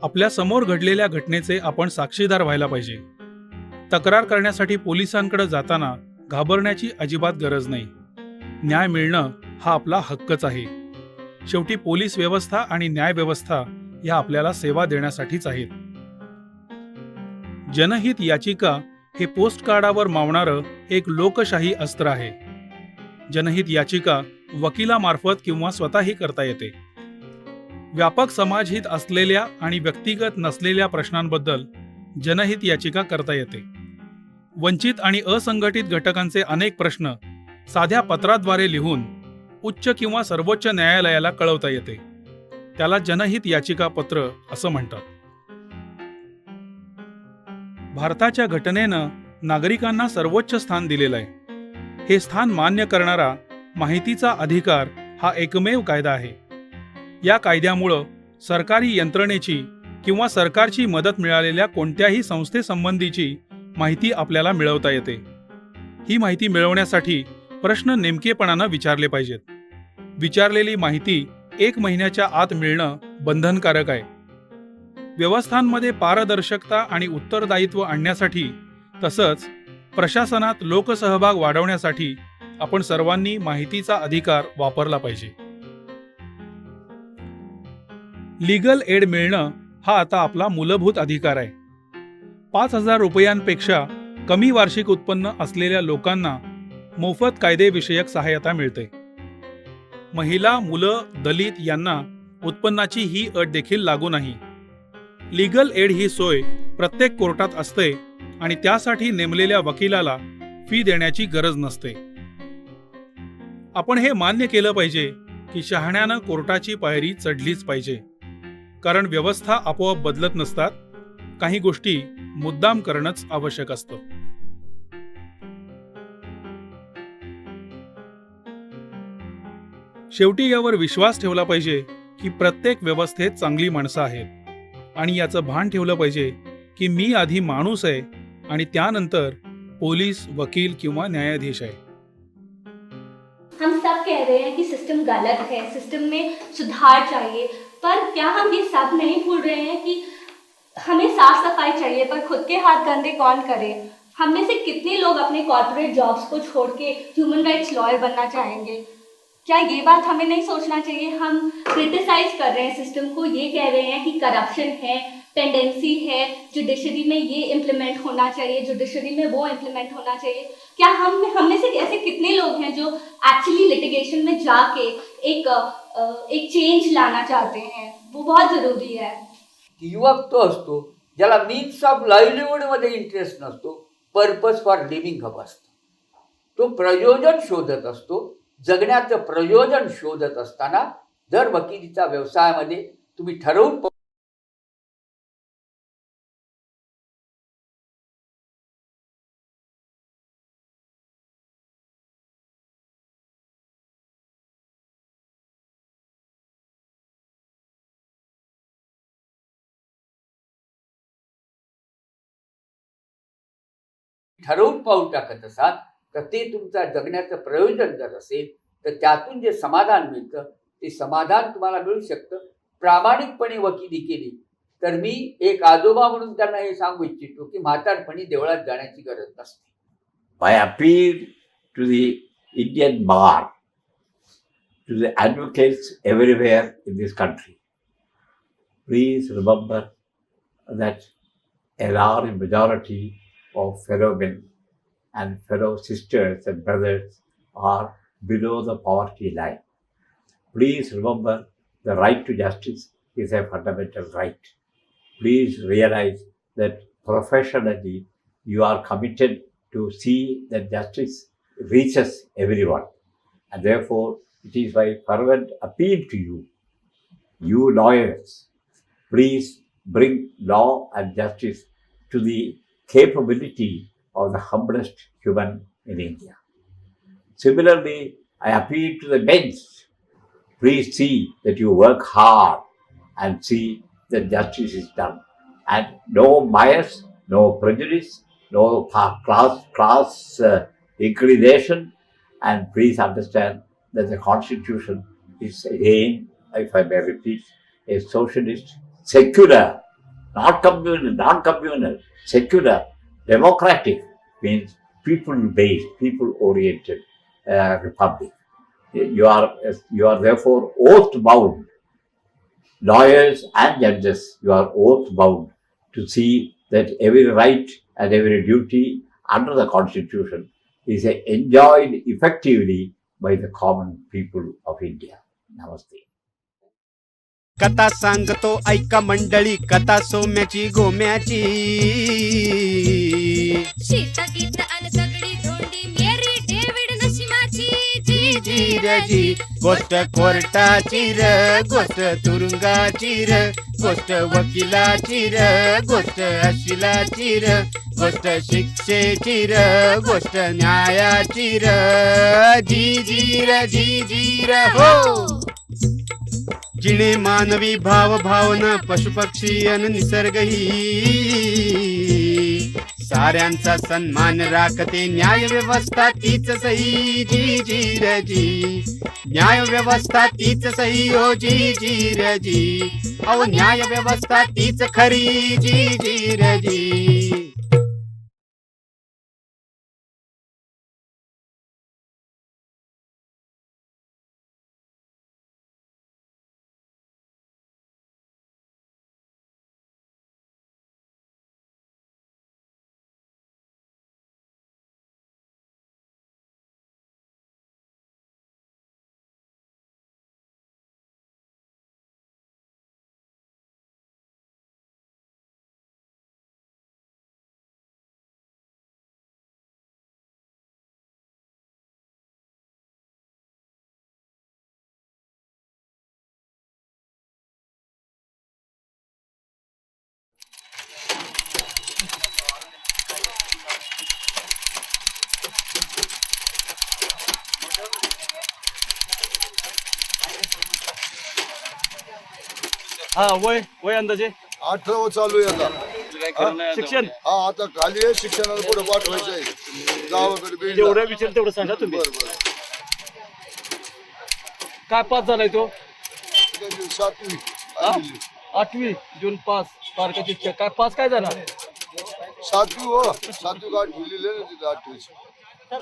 आपल्या समोर घडलेल्या घटनेचे आपण साक्षीदार व्हायला पाहिजे. तक्रार करण्यासाठी पोलिसांकडे जाताना घाबरण्याची अजिबात गरज नाही. न्याय मिळणं हा आपला हक्कच आहे. शेवटी पोलीस व्यवस्था आणि न्याय व्यवस्था या आपल्याला सेवा देण्यासाठीच आहेत. जनहित याचिका हे पोस्टकार्डावर मावणारं एक लोकशाही अस्त्र आहे. जनहित याचिका वकिलामार्फत किंवा स्वतःही करता येते. व्यापक समाजहित असलेल्या आणि व्यक्तिगत नसलेल्या प्रश्नांबद्दल जनहित याचिका करता येते. वंचित आणि असंघटित घटकांचे अनेक प्रश्न साध्या पत्राद्वारे लिहून उच्च किंवा सर्वोच्च न्यायालयाला कळवता येते. त्याला जनहित याचिका पत्र असं म्हणतात. भारताच्या घटनेनं नागरिकांना सर्वोच्च स्थान दिलेलं आहे. हे स्थान मान्य करणारा माहितीचा अधिकार हा एकमेव कायदा आहे. या कायद्यामुळं सरकारी यंत्रणेची किंवा सरकारची मदत मिळालेल्या कोणत्याही संस्थेसंबंधीची माहिती आपल्याला मिळवता येते. ही माहिती मिळवण्यासाठी प्रश्न नेमकेपणानं विचारले पाहिजेत. विचारलेली माहिती 1 महिन्याच्या आत मिळणं बंधनकारक आहे. व्यवस्थांमध्ये पारदर्शकता आणि उत्तरदायित्व आणण्यासाठी तसंच प्रशासनात लोकसहभाग वाढवण्यासाठी आपण सर्वांनी माहितीचा अधिकार वापरला पाहिजे. लीगल एड मिळणं हा आता आपला मूलभूत अधिकार आहे. 5,000 रुपयांपेक्षा कमी वार्षिक उत्पन्न असलेल्या लोकांना मोफत कायदेविषयक सहाय्यता मिळते. महिला, मुलं, दलित यांना उत्पन्नाची ही अट देखील लागू नाही. लीगल एड ही सोय प्रत्येक कोर्टात असते आणि त्यासाठी नेमलेल्या वकिलाला फी देण्याची गरज नसते. आपण हे मान्य केलं पाहिजे की शहाण्यानं कोर्टाची पायरी चढलीच पाहिजे. कारण व्यवस्था आपोआप बदलत नसतात. काही गोष्टी मुद्दाम करणंच आवश्यक असतं. शेवटी यावर विश्वास ठेवला पाहिजे की प्रत्येक व्यवस्थेत चांगली माणसं आहेत आणि याचं भान ठेवलं पाहिजे की मी आधी माणूस आहे आणि त्यानंतर पोलीस, वकील किंवा न्यायाधीश आहे. हम सब कह रहे हैं कि सिस्टम गलत है, सिस्टम में सुधार चाहिए, पर क्या हम ये सब नहीं भूल रहे हैं कि हमें साफ सफाई चाहिए, पर खुद के हाथ गंदे कौन करे? हम में से कितने लोग अपने कॉर्पोरेट जॉब्स को छोड़ के ह्यूमन राइट्स लॉयर बनना चाहेंगे? क्या ये बात हमें नहीं सोचना चाहिए? हम क्रिटिसाइज कर रहे हैं सिस्टम को, ये कह रहे हैं कि करप्शन है, टेंडेंसी है, जुडिशरी में ये इम्प्लीमेंट होना चाहिए, जुडिशरी में वो इम्प्लीमेंट होना चाहिए. क्या हम में से ऐसे कितने लोग हैं जो एक्चुअली लिटिगेशन में जाके एक चेंज लाना चाहते हैं? वो बहुत जरूरी है. युवक तो असतो ज्याला मीन्स ऑफ लाईव्हलीहूड मध्ये इंटरेस्ट नसतो, पर्पज फॉर लिव्हिंग हवं असतं. तो प्रयोजन शोधत असतो. जगण्याचं प्रयोजन शोधत असताना जर वकिलीच्या व्यवसायामध्ये तुम्ही ठरवून पाऊल टाकत असाल तर ते तुमचा जगण्याचं प्रयोजन जर असेल तर त्यातून जे समाधान मिळतं ते समाधान तुम्हाला मिळू शकतं. प्रामाणिकपणे वकिली केली तर मी एक आजोबा म्हणून त्यांना हे सांगू इच्छितो की म्हातारपणी देवळात जाण्याची गरज नसते. I appeal to the Indian bar, to the advocates everywhere in this country. Please remember that a large majority of fellow men and fellow sisters and brothers are below the poverty line. Please remember the right to justice is a fundamental right. Please realize that professionally you are committed to see that justice reaches everyone. And therefore, it is my fervent appeal to you, you lawyers, please bring law and justice to the capability of the humblest human in India. Similarly, I appeal to the bench. Please see that you work hard and see that justice is done. And no bias, no prejudice, no class inclination. And please understand that the Constitution is again, if I may repeat, a socialist, secular, not communal, secular, democratic, means people-based, people-oriented republic. You are therefore oath-bound. Lawyers and judges, you are oath-bound to see that every right and every duty under the Constitution is enjoyed effectively by the common people of India. Namaste. कथा सांगतो ऐका मंडळी, कथा सोम्याची गोम्याची. शीतगीत अन सगळी धोंडी मेरी David नशिमाची. जी जी र जी, गोष्ट कोर्टाची र, गोष्ट तुरुंगाची र, गोष्ट वकिलाची र, गोष्ट अशिलाची र, गोष्ट शिक्षेची र, गोष्ट न्यायाची र. जी जी र हो. जिने मानवी भाव भावना पशुपक्षी अन निसर्गही साऱ्यांचा सन्मान राखते न्याय व्यवस्था तीच सही. जी र जी, न्याय व्यवस्था तीच सही हो. जी र जी, अहो न्याय व्यवस्था तीच खरी. जी र जी. हा वय अंदाजे 18 चालू आहे आता. शिक्षण आता खाली आहे, शिक्षणाला पुढे पाठवायचं आहे गावाकडे. जेवढं विचार तेवढं सांगा तुम्ही. काय पास झालाय तो? 7वी 8वी जून पास. तारखेची काय पास काय झाला? 7वी हो. 7वी का 8वी लिहिले ना तिथे 8वी.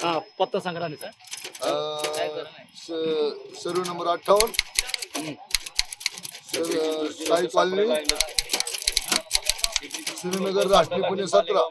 हा पत्ता सांगा ना सर्व नंबर 58 साई कॉलनी श्रीनगर राष्ट्रीय पुणे 17.